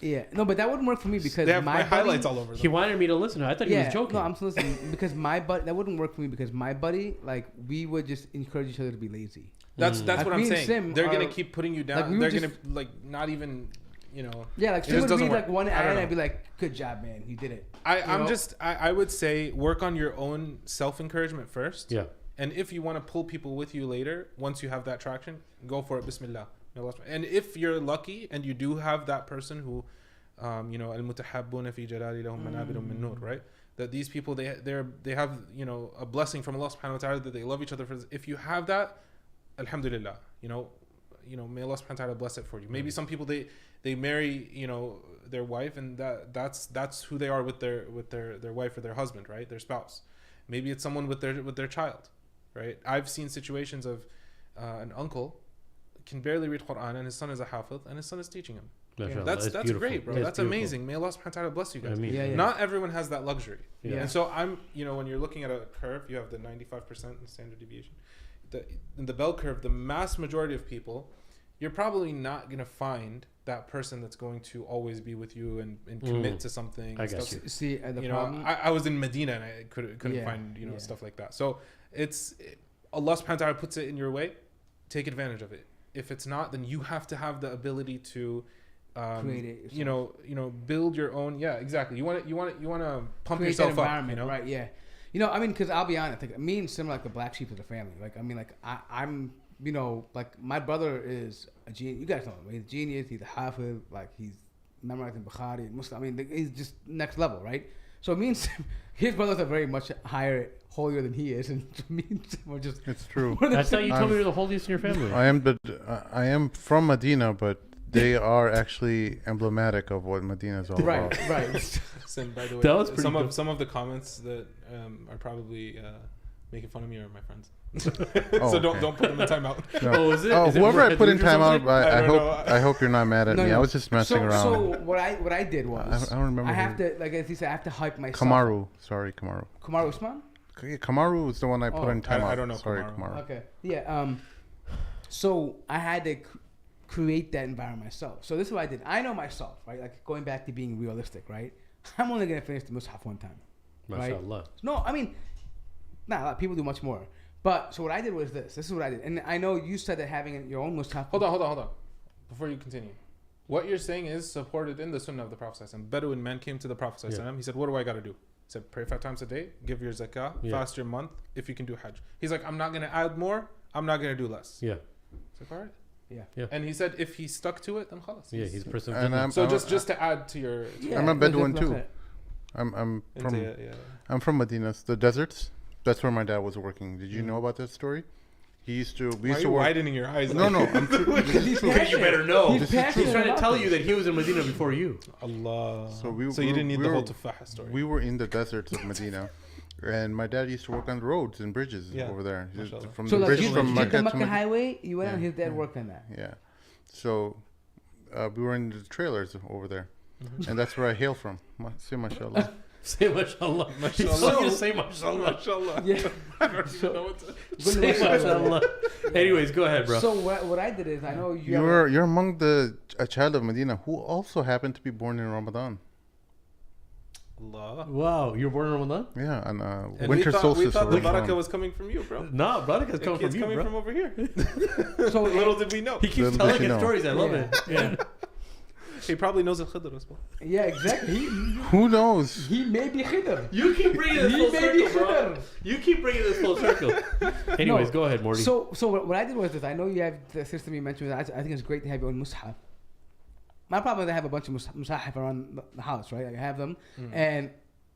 yeah. No, but that wouldn't work for me because they have my highlights all over them. He wanted me to listen. I thought he was joking. No, I'm still listening because my buddy, that wouldn't work for me because my buddy, like, we would just encourage each other to be lazy. That's Like, what I'm me and saying. Sim They're are- gonna keep putting you down. like, They're we gonna would like not even, you know. Yeah, like it someone just would doesn't read work. like one I ad don't and I'd know. be like, "Good job, man, you did it." I would say work on your own self encouragement first. Yeah. And if you want to pull people with you later, once you have that traction, go for it. Bismillah. And if you're lucky and you do have that person who, you know, al-mutahabbuna fi jalali lahum manabiru min nur, right? That these people they have, you know, a blessing from Allah subhanahu wa ta'ala that they love each other for. If you have that, alhamdulillah, you know, may Allah subhanahu wa ta'ala bless it for you. Maybe some people they marry, you know, their wife and that's who they are with their wife or their husband, right? Their spouse. Maybe it's someone with their child, right? I've seen situations of an uncle can barely read Quran and his son is a hafiz and his son is teaching him. That's great, bro. That's amazing. May Allah subhanahu wa ta'ala bless you guys. Not everyone has that luxury. Yeah. And so when you're looking at a curve, you have the 95% standard deviation. In the bell curve, the mass majority of people, you're probably not going to find that person that's going to always be with you and commit to something. I guess you. See, the you problem. know, I was in Medina and I couldn't find, stuff like that. So Allah subhanahu wa ta'ala puts it in your way. Take advantage of it. If it's not, then you have to have the ability to create it yourself. build your own. Yeah, exactly. You want to pump Create yourself that up. environment, right? Yeah. I mean, because I'll be honest, like, me and Sim are like the black sheep of the family. Like, I mean, like, I'm, like, my brother is a genius. You guys know him. He's a genius. He's a hafiz. Like, he's memorizing Bukhari, Muslim. I mean, he's just next level, right? So me and Sim, his brothers are very much holier than he is, and me and Sim are just. It's true. That's how you told me you're the holiest in your family. I am from Medina, but they are actually emblematic of what Medina is all about. Right. Sim, by the way, That was pretty good. some of the comments that are probably making fun of me are my friends. Oh, so okay. don't put them in timeout. No. Oh, is it? Oh, Is it whoever more I put in Khidr or timeout, something? I hope you're not mad at me. I was just messing around. So what I did was I don't remember. I have to, like, as you said, I have to hype myself. Kamaru Usman. Kamaru was the one I put in timeout. I don't know. Sorry, Kamaru. Kamaru. Okay. Yeah. So I had to create that environment myself. So this is what I did. I know myself, right? Like, going back to being realistic, right? I'm only gonna finish the Mus'haf one time. Right? MashaAllah. No, I mean, a lot of people do much more. But so what I did was this. This is what I did, and I know you said that having your own Mus'haf. Hold on. Before you continue, what you're saying is supported in the Sunnah of the Prophet. Bedouin man came to the Prophet. He said, "What do I got to do?" He said, "Pray 5 times a day, give your zakah, fast your month, if you can do Hajj." He's like, "I'm not gonna add more. I'm not gonna do less." Yeah. It's like, all right. Yeah. And he said, if he stuck to it, then khalas. Yeah, he's a person. And So just to add to your. I'm a Bedouin that's too. it. I'm from Medina, the deserts. That's where my dad was working. Did you know about that story? We used to Why are you work. widening your eyes? No, I'm true. He's passionate. You better know. He's passionate trying to about tell this. you that he was in Medina before you. Allah. So you didn't need the whole Tufah story. We were in the deserts of Medina, and my dad used to work on the roads and bridges over there. Mashallah. From So the like bridge you from took Mecca the to Mecca Medina. highway, you went on his dad worked on that. Yeah. So we were in the trailers over there, and that's where I hail from. Say mashallah. Say mashallah. Mashallah. Just say mashallah. MashaAllah. Yeah. I don't even know what to Say mashallah. Anyways, go ahead, bro. So what I did is I know You're among a child of Medina who also happened to be born in Ramadan. Allah. Wow, you were born in Ramadan? Yeah, on And winter solstice. we thought of the Ramadan. barakah was coming from you, bro. No, Baraka's coming from It's you, coming bro. from over here. So Little did we know. He keeps Little telling did you us know. stories. I love Yeah. it. Yeah. He probably knows Al-Khidr as well. Yeah, exactly. Who knows? He may be Khidr. You keep bringing this He full may be circle, bro. Khidr. You keep bringing this full circle. Anyways, No. go ahead, Morty. So what I did was this. I know you have the system you mentioned. I think it's great to have your own mushaf. My problem is I have a bunch of mushaf around the house, right? Like I have them, and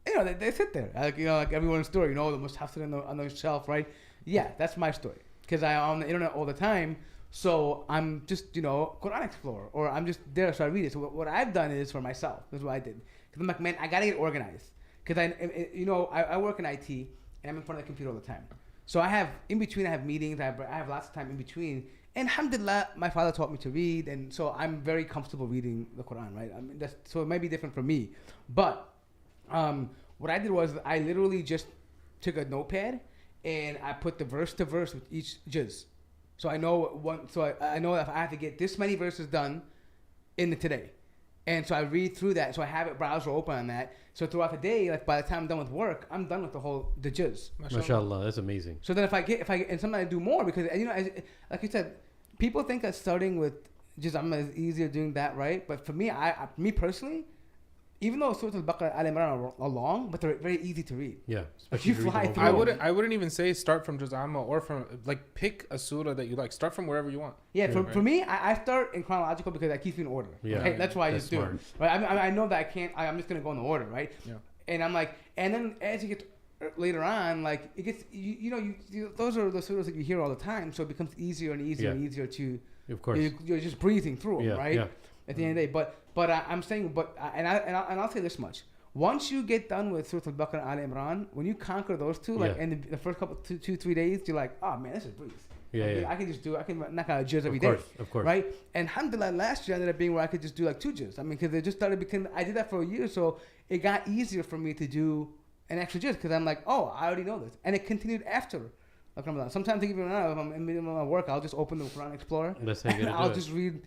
you know they sit there, like like everyone's story. You know, the mushaf sit on the shelf, right? Yeah, that's my story because I'm on the internet all the time. So I'm just Quranic explorer, or I'm just there so I read it. So what I've done is for myself. This is what I did because I'm like, man, I gotta get organized because I work in IT and I'm in front of the computer all the time. So I have in between. I have meetings. I have lots of time in between. And alhamdulillah, my father taught me to read, and so I'm very comfortable reading the Quran, right? I mean, so it might be different for me, but what I did was I literally just took a notepad and I put the verse to verse with each juz. So I know I know if I have to get this many verses done in the today. And so I read through that. So I have it browser open on that. So throughout the day, like by the time I'm done with work, I'm done with the juz. Mashallah, that's amazing. So then if I get and sometimes I do more because like you said, people think that starting with juz amma is easier doing that, right? But for me, me personally, even though Surah Al-Baqarah and Al-Imran are long, but they're very easy to read. Yeah, Like you especially fly reading through. over I wouldn't even say start from Juz Amma or from like pick a surah that you like. Start from wherever you want. Yeah, Yeah, for me, I start in chronological because I keep it in order. Yeah, right? That's why I that's just do smart. it. Right? I know that I can't. I'm just gonna go in the order, right? Yeah. And I'm like, and then as you get later on, like it gets, those are the surahs that you hear all the time, so it becomes easier and easier and easier to. Of course. You're just breathing through them, Yeah, right? yeah. At the end of the day, but I'm saying, I'll say this much. Once you get done with Surah Al-Baqarah and Al-Imran, when you conquer those two, like in the first couple, 2-3 days, you're like, oh man, this is breeze. I can knock out a juz every day. Of course. Right? And alhamdulillah, last year ended up being where I could just do like 2 juz. I mean, because it just started becoming, I did that for a year, so it got easier for me to do an extra juz because I'm like, oh, I already know this. And it continued after Ramadan. Sometimes even now, if I'm in the middle of my work, I'll just open the Quran Explorer and I'll just read,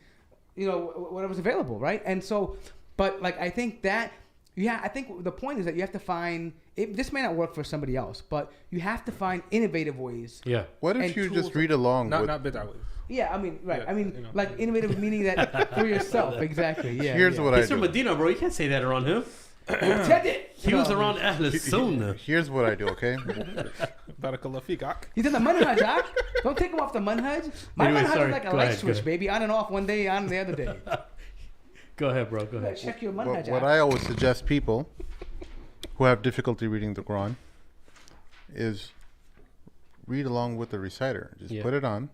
whatever's available, right? And so, but like, I think the point is that you have to find, this may not work for somebody else, but you have to find innovative ways. Yeah. What if And you just tools- read along with... Not bid'ah ways. Yeah, I mean, right. Yeah, I mean, like innovative meaning that for yourself. Exactly. Yeah. Here's what I He's from do. Medina, bro. You can't say that around him. Said it. He was around Ahl Sunnah. Here's what I do, okay? Barakallah feek, ak. He's in the manhaj, Ak. Don't take him off the manhaj. My Anyway, manhaj sorry. is like a Go light ahead, go switch, ahead. baby. On and off one day, on the other day. Go ahead, bro. Go You gotta ahead. check your What, manhaj, what Ak. I always suggest people who have difficulty reading the Quran is read along with the reciter. Just put it on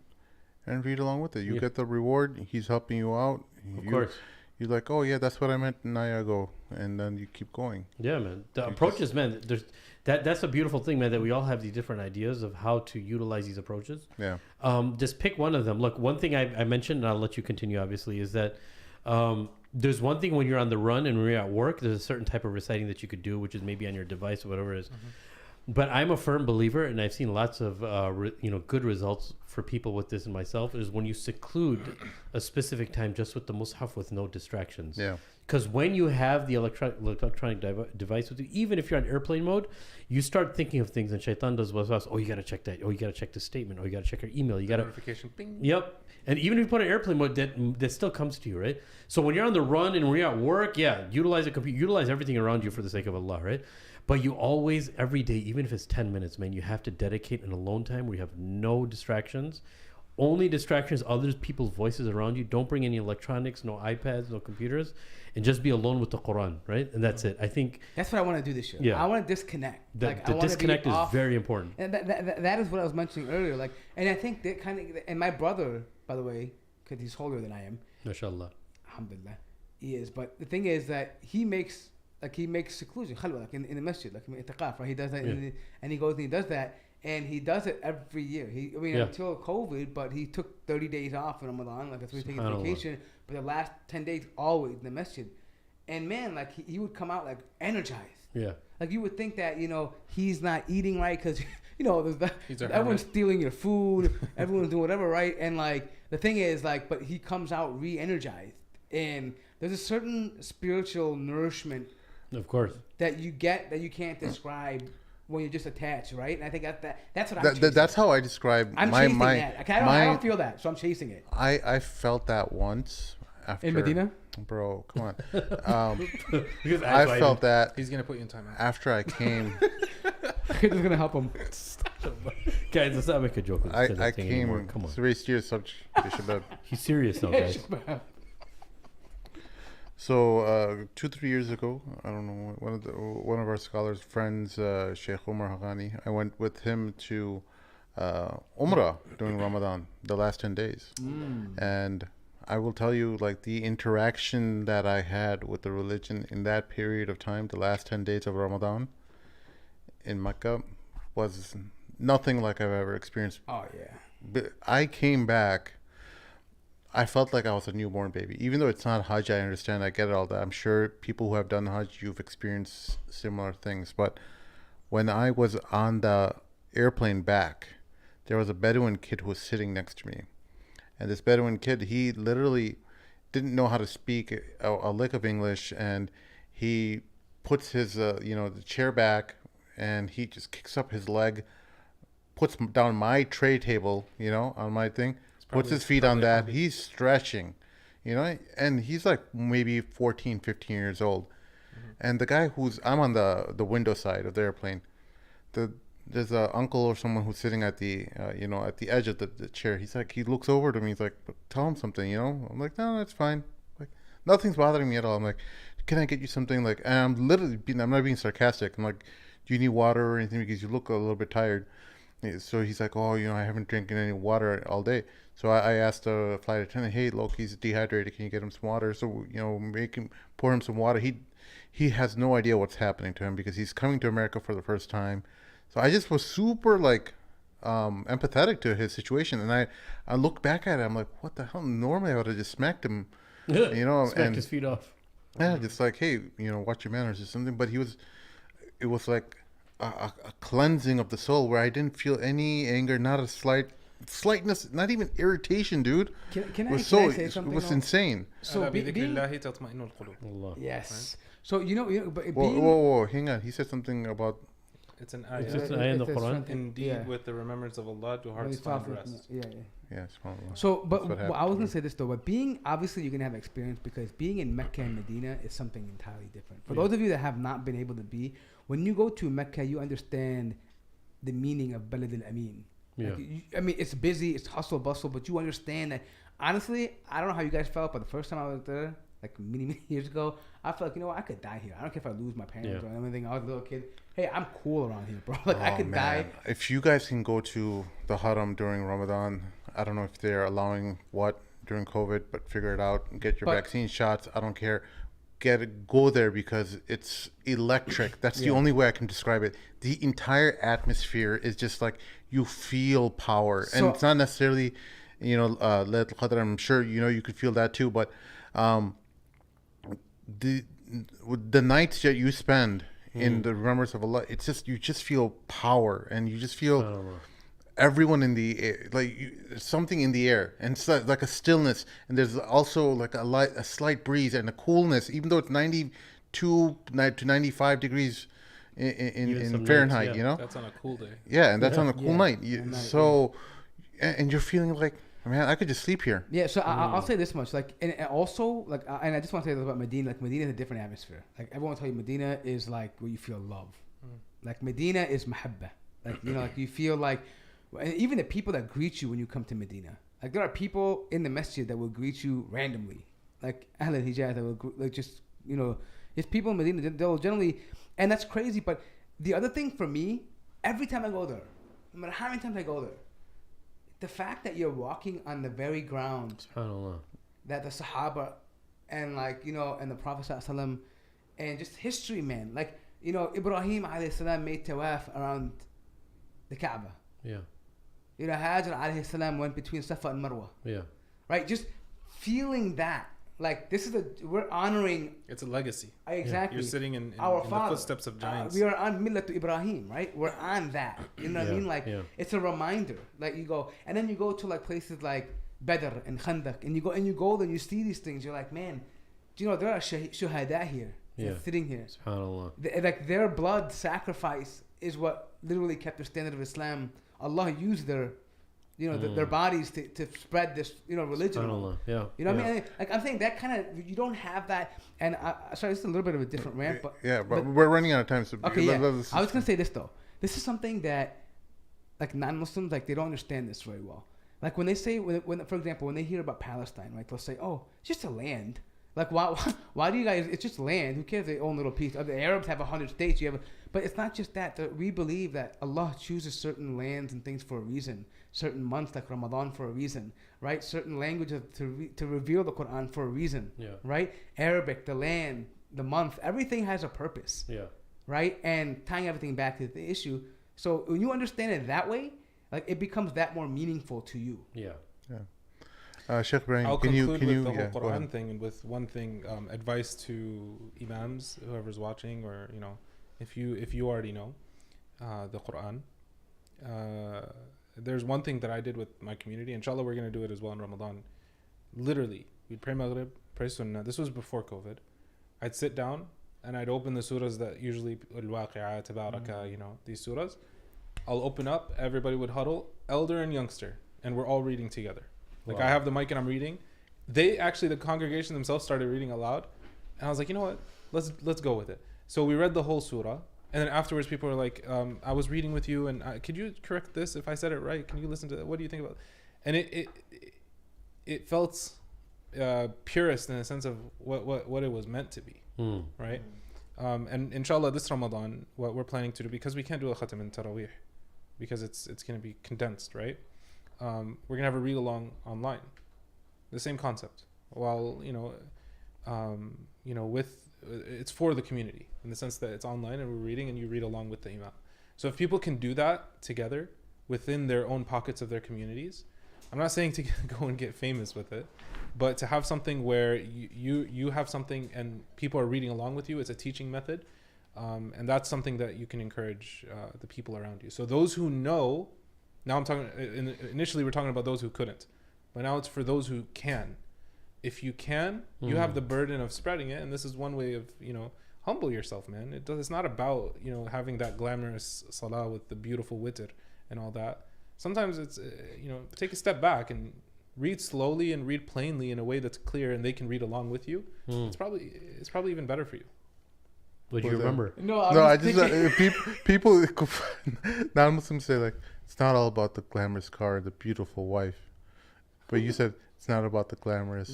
and read along with it. You get the reward. He's helping you out. Of course. You're like, oh yeah, that's what I meant. Now I go, and then you keep going. Yeah, man. The approaches, man. That's a beautiful thing, man. That we all have these different ideas of how to utilize these approaches. Yeah. Just pick one of them. Look, one thing I mentioned, and I'll let you continue. Obviously, is that there's one thing when you're on the run and when you're at work. There's a certain type of reciting that you could do, which is maybe on your device or whatever it is. But I'm a firm believer, and I've seen lots of good results for people with this and myself, is when you seclude a specific time just with the mushaf with no distractions. Yeah. Because when you have the electronic device with you, even if you're on airplane mode, you start thinking of things, and shaitan does waswas. Oh, you got to check that. Oh, you got to check the statement. Oh, you got to check your email. You got to Notification, ping. Yep. And even if you put an airplane mode, that still comes to you, right? So when you're on the run and when you're at work, utilize a computer, utilize everything around you for the sake of Allah, right? But you always, every day, even if it's 10 minutes, man, you have to dedicate an alone time where you have no distractions. Only distractions, other people's voices around you. Don't bring any electronics, no iPads, no computers, and just be alone with the Quran, right? And that's it. I think That's what I want to do this year. Yeah. I want to disconnect. the I wanna be disconnect is off. very important. And that is what I was mentioning earlier. Like, and I think that kind of, and my brother, by the way, because he's older than I am, MashaAllah. alhamdulillah, he is. But the thing is that he makes seclusion, khalwa, like in the masjid, like i'tiqaf, right? He does that, and he goes and he does that, and he does it every year. Until COVID, but he took 30 days off in Ramadan, like a 3 days vacation. But the last 10 days, always in the masjid. And man, like he would come out like energized. Yeah. Like you would think that he's not eating right because He's a everyone's hermit. stealing your food, everyone's doing whatever right, and like the thing is like, but he comes out re-energized, and there's a certain spiritual nourishment Of course. that you get that you can't describe when you're just attached, right? And I think that's what I'm chasing. That's how I describe I'm my chasing my. that. Okay, I don't feel that, so I'm chasing it. I felt that once after In Medina? Bro, come on. Because I felt that He's gonna put you in timeout. after I came. It's gonna help him. Guys, let's not make a joke with I that thing anymore. came. Come on. It's a very serious subject. Shabab. He's serious now, guys. So 2-3 years ago, I don't know, one of our scholars' friends, Shaykh Haghani, I went with him to Umrah during Ramadan, the last 10 days. And I will tell you, like, the interaction that I had with the religion in that period of time, the last 10 days of Ramadan in Mecca, was nothing like I've ever experienced. Oh yeah. But I came back, I felt like I was a newborn baby. Even though it's not Hajj, I understand, I get it all that. I'm sure people who have done Hajj, you've experienced similar things. But when I was on the airplane back, there was a Bedouin kid who was sitting next to me. And this Bedouin kid, he literally didn't know how to speak a lick of English. And he puts his, the chair back, and he just kicks up his leg, puts down my tray table, on my thing, puts his feet on that. He's stretching, and he's like maybe 14, 15 years old. And the guy I'm on the window side of the airplane. There's a uncle or someone who's sitting at the, at the edge of the chair. He looks over to me. He's like, tell him something, I'm like, no, that's fine. Like, nothing's bothering me at all. I'm like, can I get you something? Like, and I'm not being sarcastic. I'm like, do you need water or anything? Because you look a little bit tired. So he's like, oh, I haven't drinking any water all day. So I asked the flight attendant, hey, look, he's dehydrated. Can you get him some water? So, pour him some water. He has no idea what's happening to him because he's coming to America for the first time. So I just was super, empathetic to his situation. And I look back at it. I'm like, what the hell? Normally I would have just smacked him, Smacked his feet off. Yeah, just like, hey, watch your manners or something. But it was like a cleansing of the soul where I didn't feel any anger, not a slightness, not even irritation, dude. Can I say something? It was insane. So being, Allah. yes. So but Whoa, hang on. He said something about. It's an It's ayah. just an ayah in the Quran. Indeed, with the remembrance of Allah, do hearts find rest. Yeah. Yeah, So, but what happened I was to gonna me. say this though. But obviously you're gonna have experience because being in Mecca and Medina is something entirely different. For those of you that have not been able to be, when you go to Mecca, you understand the meaning of Balad al-Amin. Yeah. Like, it's busy, it's hustle bustle, but you understand that. Honestly, I don't know how you guys felt, but the first time I was there, like many years ago, I felt like, I could die here. I don't care if I lose my parents or anything. I was a little kid. Hey, I'm cool around here, bro. Like I could die. If you guys can go to the Haram during Ramadan, I don't know if they're allowing what during COVID, but figure it out and get your vaccine shots. I don't care. Go there because it's electric. That's the only way I can describe it. The entire atmosphere is just like you feel power, and it's not necessarily, Laylatul Qadr. I'm sure you could feel that too, but the nights that you spend in the remembrance of Allah, it's just you just feel power, and you just feel everyone in the air, something in the air, and it's like a stillness, and there's also like a slight breeze and a coolness, even though it's 92 to 95 degrees in Fahrenheit. Nights, That's on a cool day. Yeah, and that's on a cool night. And you're feeling like, man, I could just sleep here. Yeah, so I'll say this much, and also, and I just want to say this about Medina. Like, Medina is a different atmosphere. Like, everyone will tell you Medina is like where you feel love. Like, Medina is mahabba. Like, you feel like, and even the people that greet you when you come to Medina. Like, there are people in the masjid that will greet you randomly. Like, Ahl al-Hijaz, that will, it's people in Medina, they'll generally, and that's crazy. But the other thing for me, every time I go there, no matter how many times I go there, the fact that you're walking on the very ground that the Sahaba and and the Prophet ﷺ and just history, man. Like, Ibrahim alayhi salam made tawaf around the Kaaba. Yeah. Hajar alayhi salam went between Safa and Marwa. Yeah. Right? Just feeling that. like this is we're honoring It's a legacy. exactly. You're sitting in our the father. footsteps of giants. We are on Millat Ibrahim, right? We're on that. You know what I mean? Like it's a reminder. Like you go, and then you go to like places like Badr and Khandak, and you go and you see these things. You're like, man, do you know there are shuhada here, sitting here. SubhanAllah. Like their blood sacrifice is what literally kept the standard of Islam. Allah used their their bodies to spread this, religion. SubhanAllah. Yeah. You know what I mean? Like I'm saying that kind of, you don't have that. And sorry, this is a little bit of a different rant, but but we're running out of time. So okay, I was gonna say this though. This is something that like non-Muslims, like they don't understand this very well. Like when they say, when for example, when they hear about Palestine, like they'll say, "Oh, it's just a land." Like why do you guys? It's just land. Who cares? They own a little piece. The Arabs have 100 states. But it's not just that. We believe that Allah chooses certain lands and things for a reason. Certain months like Ramadan for a reason, right? Certain languages to reveal the Quran for a reason, right? Arabic, the land, the month, everything has a purpose, right? And tying everything back to the issue. So when you understand it that way, like it becomes that more meaningful to you. Sheikh Ibrahim, I'll can conclude you with the whole Quran thing, and with one thing, advice to imams, whoever's watching, or if you already know the Quran. There's one thing that I did with my community. Inshallah, we're going to do it as well in Ramadan. Literally, we'd pray Maghrib, pray Sunnah. This was before COVID. I'd sit down and I'd open the surahs that usually, Al-Waqi'ah, Tabaraka, these surahs. I'll open up, everybody would huddle, elder and youngster, and we're all reading together. Like I have the mic and I'm reading. The congregation themselves started reading aloud. And I was like, you know what? Let's go with it. So we read the whole surah. And then afterwards, people were like, I was reading with you, and could you correct this if I said it right? Can you listen to that? What do you think about it? And it felt purest in the sense of what it was meant to be, right? And inshallah, this Ramadan, what we're planning to do, because we can't do a khatam in Taraweeh, because it's going to be condensed, right? We're going to have a read along online, the same concept, while it's for the community in the sense that it's online and we're reading and you read along with the imam. So if people can do that together within their own pockets of their communities, I'm not saying to go and get famous with it, but to have something where you have something and people are reading along with you. It's a teaching method, and that's something that you can encourage the people around you. So those who know, now I'm talking, initially we're talking about those who couldn't, but now it's for those who can. If you can, you have the burden of spreading it, and this is one way of, humble yourself, man. It's not about, having that glamorous salah with the beautiful witr and all that. Sometimes it's, take a step back and read slowly and read plainly in a way that's clear, and they can read along with you. It's probably even better for you. What do you remember? I just people non-Muslims say like it's not all about the glamorous car, the beautiful wife, but you said. It's not about the glamorous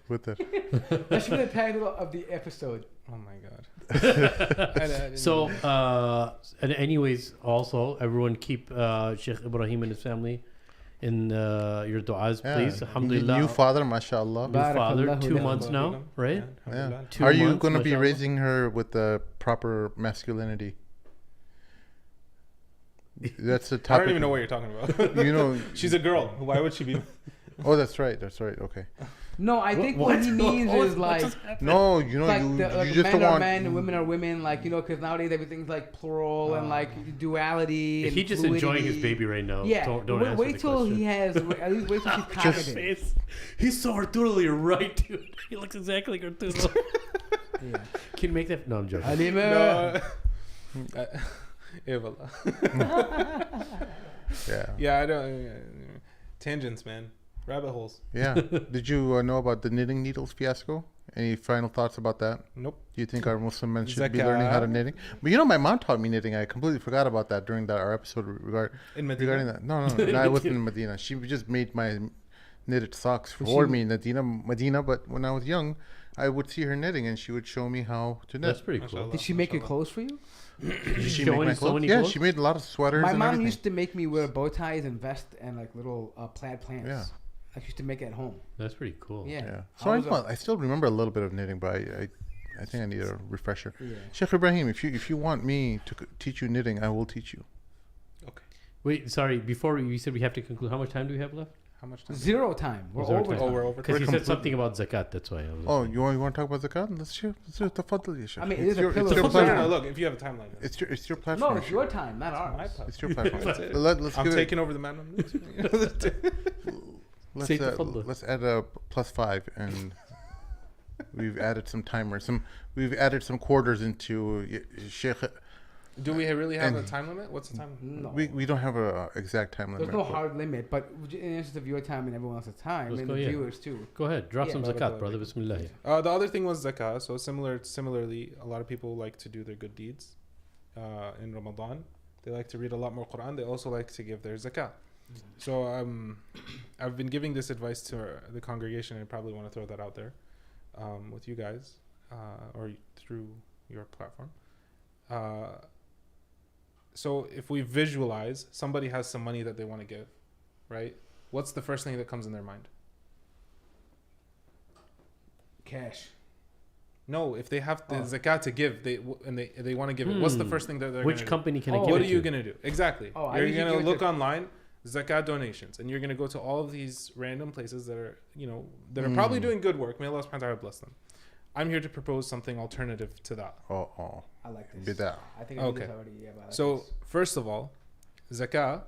with it. That should be the title of the episode. Oh my God. So, and anyways, also everyone keep Shaykh Ibrahim and his family in your du'as, please. Alhamdulillah. New father, mashallah. New father, 2 months now, right? Yeah. 2 Are you months, going to be mashallah. raising her with the proper masculinity? That's the I topic. don't even know what you're talking about. She's a girl. Why would she be? Oh, that's right. Okay. No, I think what he means is like, no, like you just men don't are want. men and women are women, like because nowadays everything's like plural and like duality. If and he's just fluidity. enjoying his baby right now. Yeah, Don't answer wait the till question. he has. At least wait till she's confident. He's so Arturo, right, dude. He looks exactly like Arturo. Yeah. Can you make that? No, I'm joking. Halima. Yeah. I don't. Tangents, man. Rabbit holes. Yeah. Did you know about the knitting needles fiasco? Any final thoughts about that? Nope. Do you think our Muslim men should be Zakat. learning how to knitting? But my mom taught me knitting. I completely forgot about that during our episode regarding that. No, I wasn't in Medina. She just made my knitted socks for me in Medina. But when I was young, I would see her knitting, and she would show me how to knit. That's pretty cool. Mashallah. Did she make your clothes for you? Did she Showing make my so clothes? many Yeah, clothes? she made a lot of sweaters. My and mom everything. used to make me wear bow ties and vest and like little plaid pants. Yeah. I used to make it at home. That's pretty cool. Yeah. So I still remember a little bit of knitting, but I think I need a refresher. Yeah. Sheikh Ibrahim, if you want me to teach you knitting, I will teach you. Okay. Wait, sorry. Before you said we have to conclude, how much time do we have left? How much time? 0 time. We're Zero over time. Oh, time. we're over. Because he We're said something about zakat. That's why. I was Oh, you want to talk about zakat? Let's hear. Tafadhal, ya Shaykh. I mean, it It's is a your- pillar it's your of No, platform. no, no. Look, if you have a timeline. then. It's your platform. No, it's your time, not ours. My part. It's your platform. That's it. Let's I'm give it- taking over the man. Let's Say tafadhal. let's add a +5, and we've added some timers. We've added some quarters into Shaykh. Do we really have a And- time limit? What's the time limit? No. We don't have a exact time limit. There's no but- hard limit, but in interest of your time and everyone else's time, Let's and go, the yeah. viewers too. Go ahead, drop Yeah. some zakat, brother. Bismillah. The other thing was zakah. So similarly, a lot of people like to do their good deeds in Ramadan. They like to read a lot more Quran. They also like to give their zakah. So I've been giving this advice to the congregation, and I probably want to throw that out there with you guys or through your platform. So if we visualize somebody has some money that they want to give, right? What's the first thing that comes in their mind? Cash. No, if they have the Oh. zakat to give, they want to give it. What's the first thing that they're Which gonna company can I Oh, give What it are you to? gonna do? Exactly. Oh, I You're usually gonna give it look to- online, zakat donations, and you're gonna go to all of these random places that are, that are probably doing good work. May Allah subhanahu wa ta'ala bless them. I'm here to propose something alternative to that. Oh, I like this. bidah. I think I did Okay. this already. Yeah, but I like So this. first of all, zakah,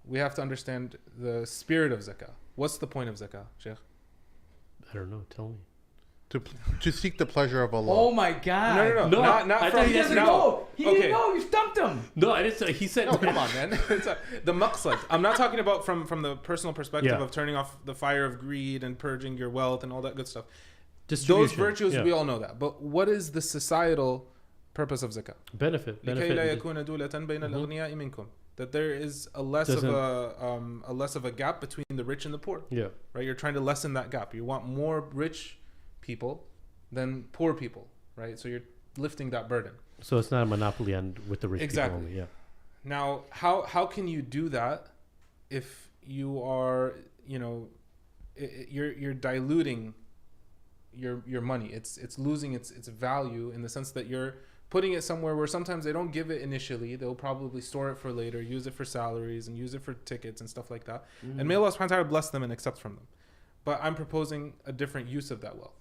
we have to understand the spirit of zakah. What's the point of zakah, Shaykh? I don't know. Tell me. To seek the pleasure of Allah. Oh my God! No, not I from thought He doesn't no. know. He Okay. didn't know. You stumped him. No, I didn't say. He said. No, come on, man. The maqsad. I'm not talking about from the personal perspective Yeah. of turning off the fire of greed and purging your wealth and all that good stuff. Those Distribution. virtues, Yeah. we all know that. But what is the societal purpose of zakah? Benefit. لكي لا Benefit. يكون دولة بين Mhm. الأغنياء منكم. That there is a less of a gap between the rich and the poor. Yeah. Right? You're trying to lessen that gap. You want more rich people than poor people, right? So you're lifting that burden. So it's not a monopoly on with the rich Exactly. people only. Yeah. Now, how can you do that if you are, you're diluting your money. It's losing its value in the sense that you're putting it somewhere where sometimes they don't give it initially. They'll probably store it for later, use it for salaries and use it for tickets and stuff like that. And may Allah subhanahu wa ta'ala bless them and accept from them. But I'm proposing a different use of that wealth.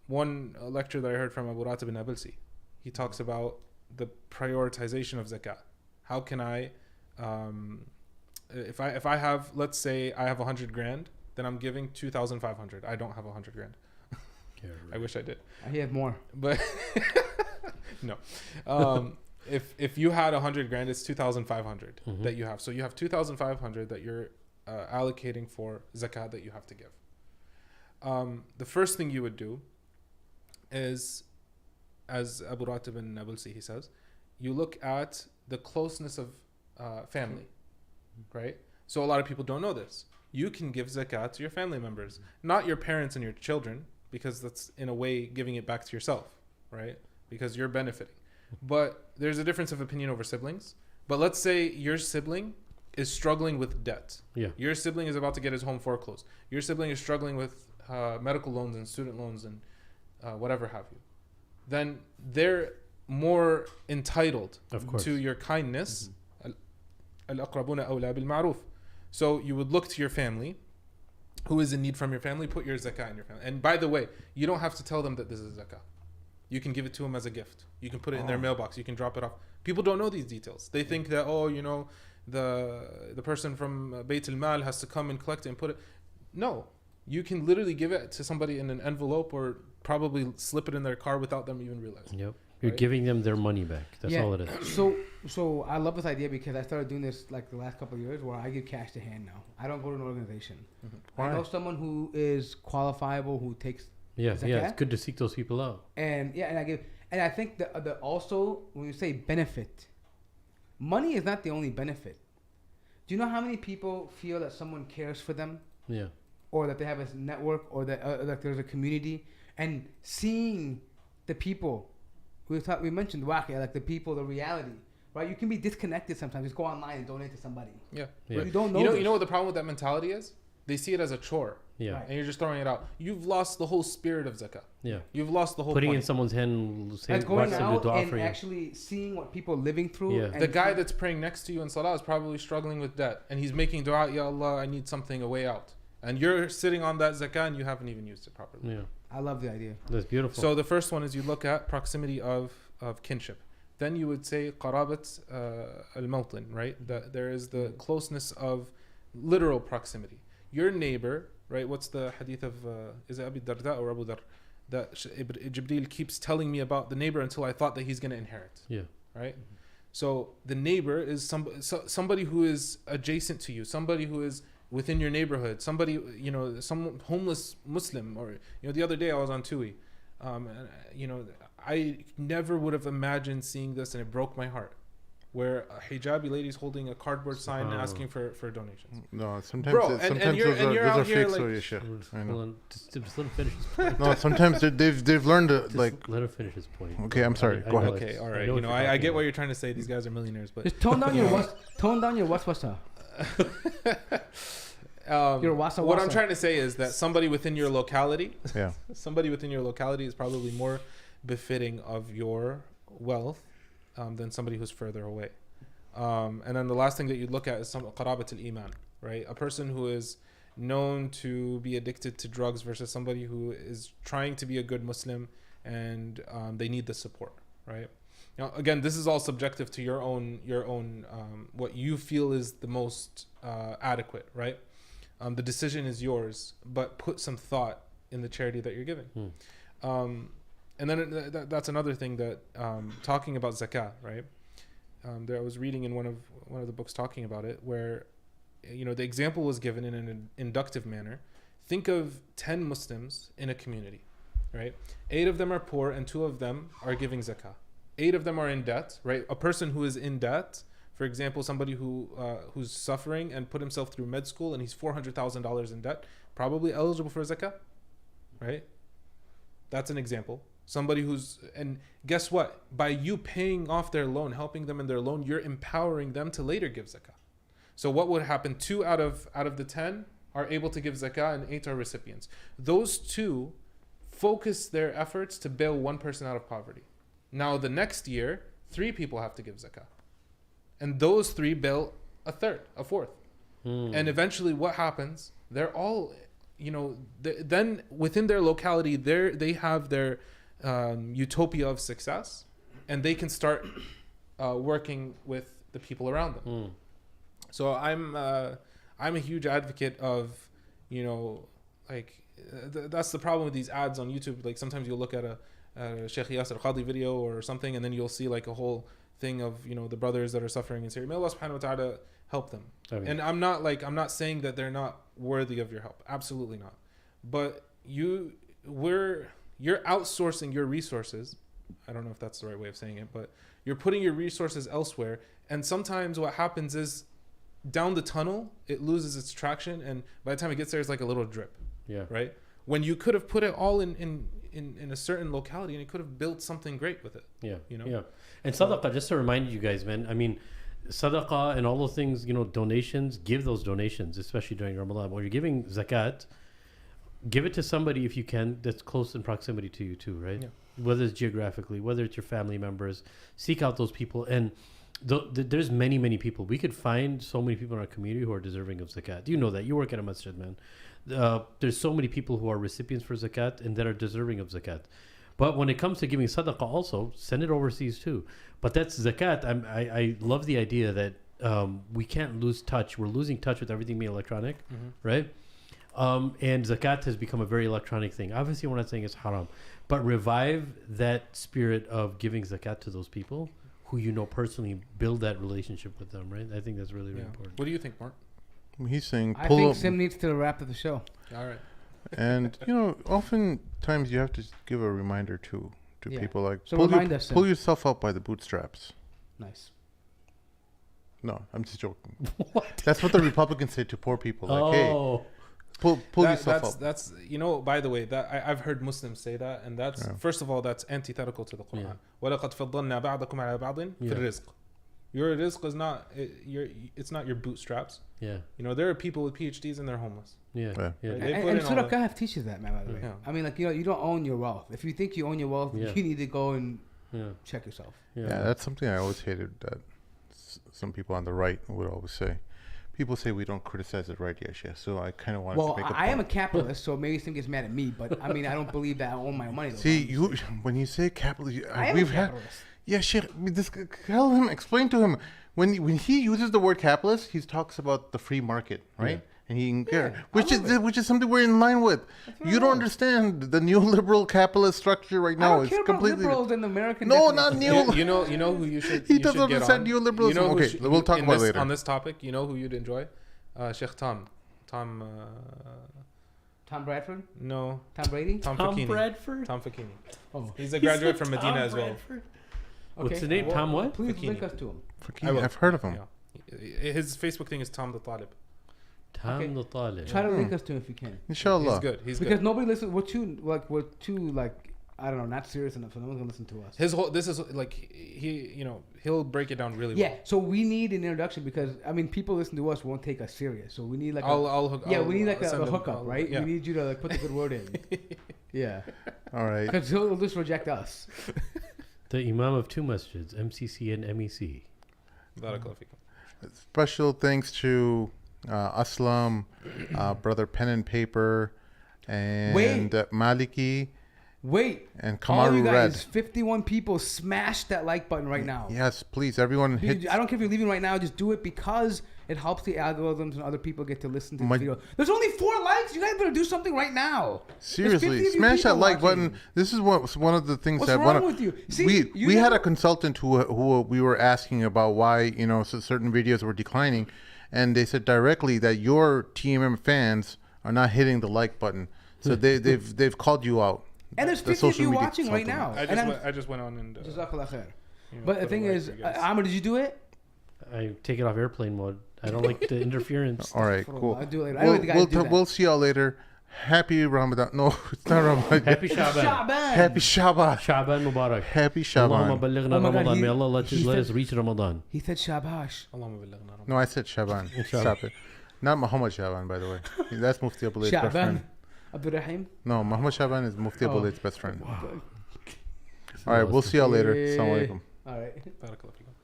One lecture that I heard from Abu Ratib bin Abilsi, he talks about the prioritization of zakat. How can I, if I have, let's say I have 100 grand, then I'm giving 2,500. I don't have 100 grand. Yeah, I wish I did, He has more. but no. If you had 100 grand, it's 2,500 that you have. So you have 2,500 that you're allocating for zakat that you have to give. The first thing you would do is, as Abu Ratib bin Nabilsi, he says, you look at the closeness of family, right? So a lot of people don't know this. You can give zakat to your family members, not your parents and your children, because that's in a way giving it back to yourself, right? Because you're benefiting. But there's a difference of opinion over siblings. But let's say your sibling is struggling with debt. Yeah. Your sibling is about to get his home foreclosed. Your sibling is struggling with medical loans and student loans and whatever have you. Then they're more entitled to your kindness. Al-aqrabuna awla bil ma'ruf. So you would look to your family. Who is in need from your family? Put your zakah in your family. And by the way, you don't have to tell them that this is zakah. You can give it to them as a gift. You can put it in their mailbox. You can drop it off. People don't know these details. They think that, the person from Bayt al-Mal has to come and collect it and put it. No. You can literally give it to somebody in an envelope or probably slip it in their car without them even realizing. Yep. You're Right? giving them their money back. That's all it is. So I love this idea because I started doing this like the last couple of years where I give cash to hand now. I don't go to an organization. Why? I know someone who is qualifiable who takes Yeah, zakat. yeah. It's good to seek those people out. And I think the also when you say benefit, money is not the only benefit. Do you know how many people feel that someone cares for them, Yeah. or that they have a network, or that like there's a community, and seeing the people we mentioned waqi', like the people, the reality, right? You can be disconnected sometimes. Just go online and donate to somebody. Yeah. Yeah. You don't know. You this. know what the problem with that mentality is? they see it as a chore. Yeah. Right. And you're just throwing it out. You've lost the whole spirit of zakah. Yeah. You've lost the whole Putting point. in someone's hand, That's saying, going watch them do out dua and for you. actually seeing what people are living through. Yeah. And The guy that's praying next to you in salah is probably struggling with debt, and he's making dua, Ya Allah, I need something, a way out. And you're sitting on that zakah and you haven't even used it properly. Yeah. I love the idea. That's beautiful. So the first one is you look at proximity of kinship. Then you would say qarabat al-mawtin, right? That there is the closeness of literal proximity. Your neighbor, right? What's the hadith of, is it Abi Darda or Abu Dar? That Jibreel keeps telling me about the neighbor until I thought that he's going to inherit. Yeah. Right? So the neighbor is somebody who is adjacent to you, somebody who is within your neighborhood, somebody, you know, some homeless Muslim, or, you know, the other day I was on TUI, and, you know, I never would have imagined seeing this, and it broke my heart, where a hijabi lady's holding a cardboard sign and asking for donations. No, sometimes Bro, and sometimes you're those are out here fake like- stories, Shaykh. I know. Hold on. Just let him finish his point. No, sometimes they've learned to, Just like. let him finish his point. Okay, I'm sorry. Go ahead. Okay, all I right. know You what know, you're I talking get what about. you're trying to say. These guys are millionaires, but Just tone down your waswasa. Your wasa what I'm wasa. trying to say is that somebody within your locality, Yeah. somebody within your locality is probably more befitting of your wealth than somebody who's further away. And then the last thing that you look at is some qarabat al-iman, right? A person who is known to be addicted to drugs versus somebody who is trying to be a good Muslim and they need the support, right? Now, again, this is all subjective to your own what you feel is the most adequate, right? The decision is yours, but put some thought in the charity that you're giving. And then that's another thing that talking about zakah, right? There I was reading in one of the books talking about it, where, you know, the example was given in an inductive manner. Think of 10 Muslims in a community, right? 8 of them are poor and 2 of them are giving zakah. 8 of them are in debt, right? A person who is in debt, for example, somebody who's suffering and put himself through med school and he's $400,000 in debt, probably eligible for zakah, right? That's an example. Somebody and guess what? By you paying off their loan, helping them in their loan, you're empowering them to later give zakah. So what would happen? 2 out of the 10 are able to give zakah and 8 are recipients. Those 2 focus their efforts to bail 1 person out of poverty. Now the next year, 3 people have to give zakah. And those 3 bail a 4th. And eventually what happens? They're all, you know, then within their locality, they have their utopia of success, and they can start working with the people around them. So I'm a huge advocate of, you know, like that's the problem with these ads on YouTube. Like sometimes you'll look at a Shaykh Yasser Qadi video or something, and then you'll see like a whole thing of, you know, the brothers that are suffering in Syria. May Allah subhanahu wa ta'ala help them. And I'm not saying that they're not worthy of your help. Absolutely not. But you're outsourcing your resources. I don't know if that's the right way of saying it, but you're putting your resources elsewhere. And sometimes what happens is down the tunnel, it loses its traction. And by the time it gets there, it's like a little drip. Yeah. Right. When you could have put it all in a certain locality and you could have built something great with it. Yeah. You know? Yeah. And sadaqah, just to remind you guys, man, I mean, sadaqah and all those things, you know, donations, give those donations, especially during Ramadan. When you're giving zakat, give it to somebody if you can that's close in proximity to you too, right? Yeah. Whether it's geographically, whether it's your family members, seek out those people. And there's many people. We could find so many people in our community who are deserving of zakat. You know that. You work at a masjid, man. There's so many people who are recipients for zakat and that are deserving of zakat. But when it comes to giving sadaqah also, send it overseas too. But that's zakat. I love the idea that we can't lose touch. We're losing touch with everything being electronic, right? And zakat has become a very electronic thing. Obviously, we're not saying it's haram, but revive that spirit of giving zakat to those people who you know personally, build that relationship with them, right? I think that's really, really important. What do you think, Mark? He's saying I pull think up, Sim needs to wrap up the show. All right. and you know, oftentimes you have to give a reminder to Yeah. people, like So remind us, Sim. pull yourself up by the bootstraps. Nice. No, I'm just joking. What? That's what the Republicans say to poor people. Like, hey, Oh, pull yourself up. That's you know, by the way, that I've heard Muslims say that, and that's Yeah. first of all, that's antithetical to the Quran. Yeah. وَلَقَدْ فَضَّلْنَا بَعْضَكُمْ عَلَى بَعْضٍ فِي Yeah. الرِّزْقِ. Your rizq is not it's not your bootstraps. Yeah. You know, there are people with PhDs and they're homeless. Yeah. Yeah. Yeah. Right? They And, put and in all Surah the- Kahf teaches that, man, by the way. Yeah. I mean, like, you don't own your wealth. If you think you own your wealth, Yeah. you need to go and Yeah. check yourself. Yeah, that's something I always hated that some people on the right would always say. People say we don't criticize the right, yeah. So I kind of wanted Well, to make a I am a point. capitalist, so maybe some gets mad at me, but I mean, I don't believe that I own my money. Though, See, but you when you say capitalist, I am we've a had capitalist. yeah, Sheikh. Tell him, explain to him when he uses the word capitalist, he talks about the free market, right? And which is something we're in line with. what You I don't love. understand the neoliberal capitalist structure right I now. don't It's care about completely liberals and American. No, not definition. neo- You know who you should. He you doesn't should get understand on? neoliberalism. You know who Okay, we'll talk in about it this, later. on this topic. You know who you'd enjoy? Sheikh Tom. Tom Bradford, No. Tom Brady. Tom Tom Fakini. Bradford. Tom Fakini. Oh, He's a graduate from Medina as well. What's the name? well, Tom what? Please Fakini. link us to him. I will. I've heard of him. Yeah. His Facebook thing is Tom the Talib. Tom Okay. the Talib. Try to link us to him if you can, Inshallah. He's good. He's because good. nobody listens. We're too I don't know, not serious enough, so no one's gonna listen to us. His whole this is like he'll break it down really Yeah, well. so we need an introduction because I mean, people listen to us won't take us serious. So we need like we need like a send him- hookup, right? Yeah. We need you to like put the good word in. Yeah, All right. because he'll just reject us. The Imam of two masjids, MCC and MEC. Barakallahu feekum. Special thanks to Aslam, brother Pen and Paper, and Wait. Maliki, Wait, and all you Kamaru guys, Red. 51 people, smash that like button right now. Yes, please, everyone hit. I don't care if you're leaving right now. Just do it because it helps the algorithms and other people get to listen to the My- video. There's only 4 likes. You guys better do something right now. Seriously, 50 of you smash that people like watching. button. This is one of the things What's that wrong with you? See, we had a consultant who we were asking about why certain videos were declining, and they said directly that your TMM fans are not hitting the like button, so they've called you out. And there's The 50 of social you media watching right now. consultant. I just went on and Jazakallah khair. you know, But the put a thing like is, for you guys. Amr, did you do it? I take it off airplane mode. I don't like the interference. All right, cool. I'll do it later. I don't think I do that. We'll see y'all later. Happy Ramadan. No, it's not Ramadan. Happy Shaban. Shaban. Happy Shaban. Shaban Mubarak. Happy Allahumma Shaban. balighna Oh my God, Ramadan. May he- Allah he let said- us reach Ramadan. He said shabash. Allahumma balighna Ramadan. No, I said Shaban. Inshallah. Stop it. Not Muhammad Shaban, by the way. That's Mufti Abulay's best Shaban. friend. Abdurrahim. No, Muhammad Shaban is Mufti Oh. Abulay's best friend. All right, we'll see y'all later. Assalamu alaikum. All right. Barakallahu feekum.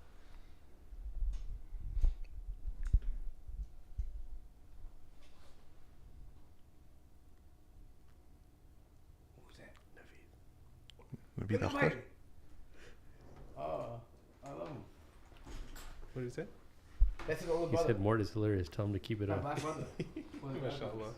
Naveed Akhtar. Oh, I love him. What did you say? That's his older He brother. said Mort is hilarious. Tell him to keep it My up. black brother. MashaAllah.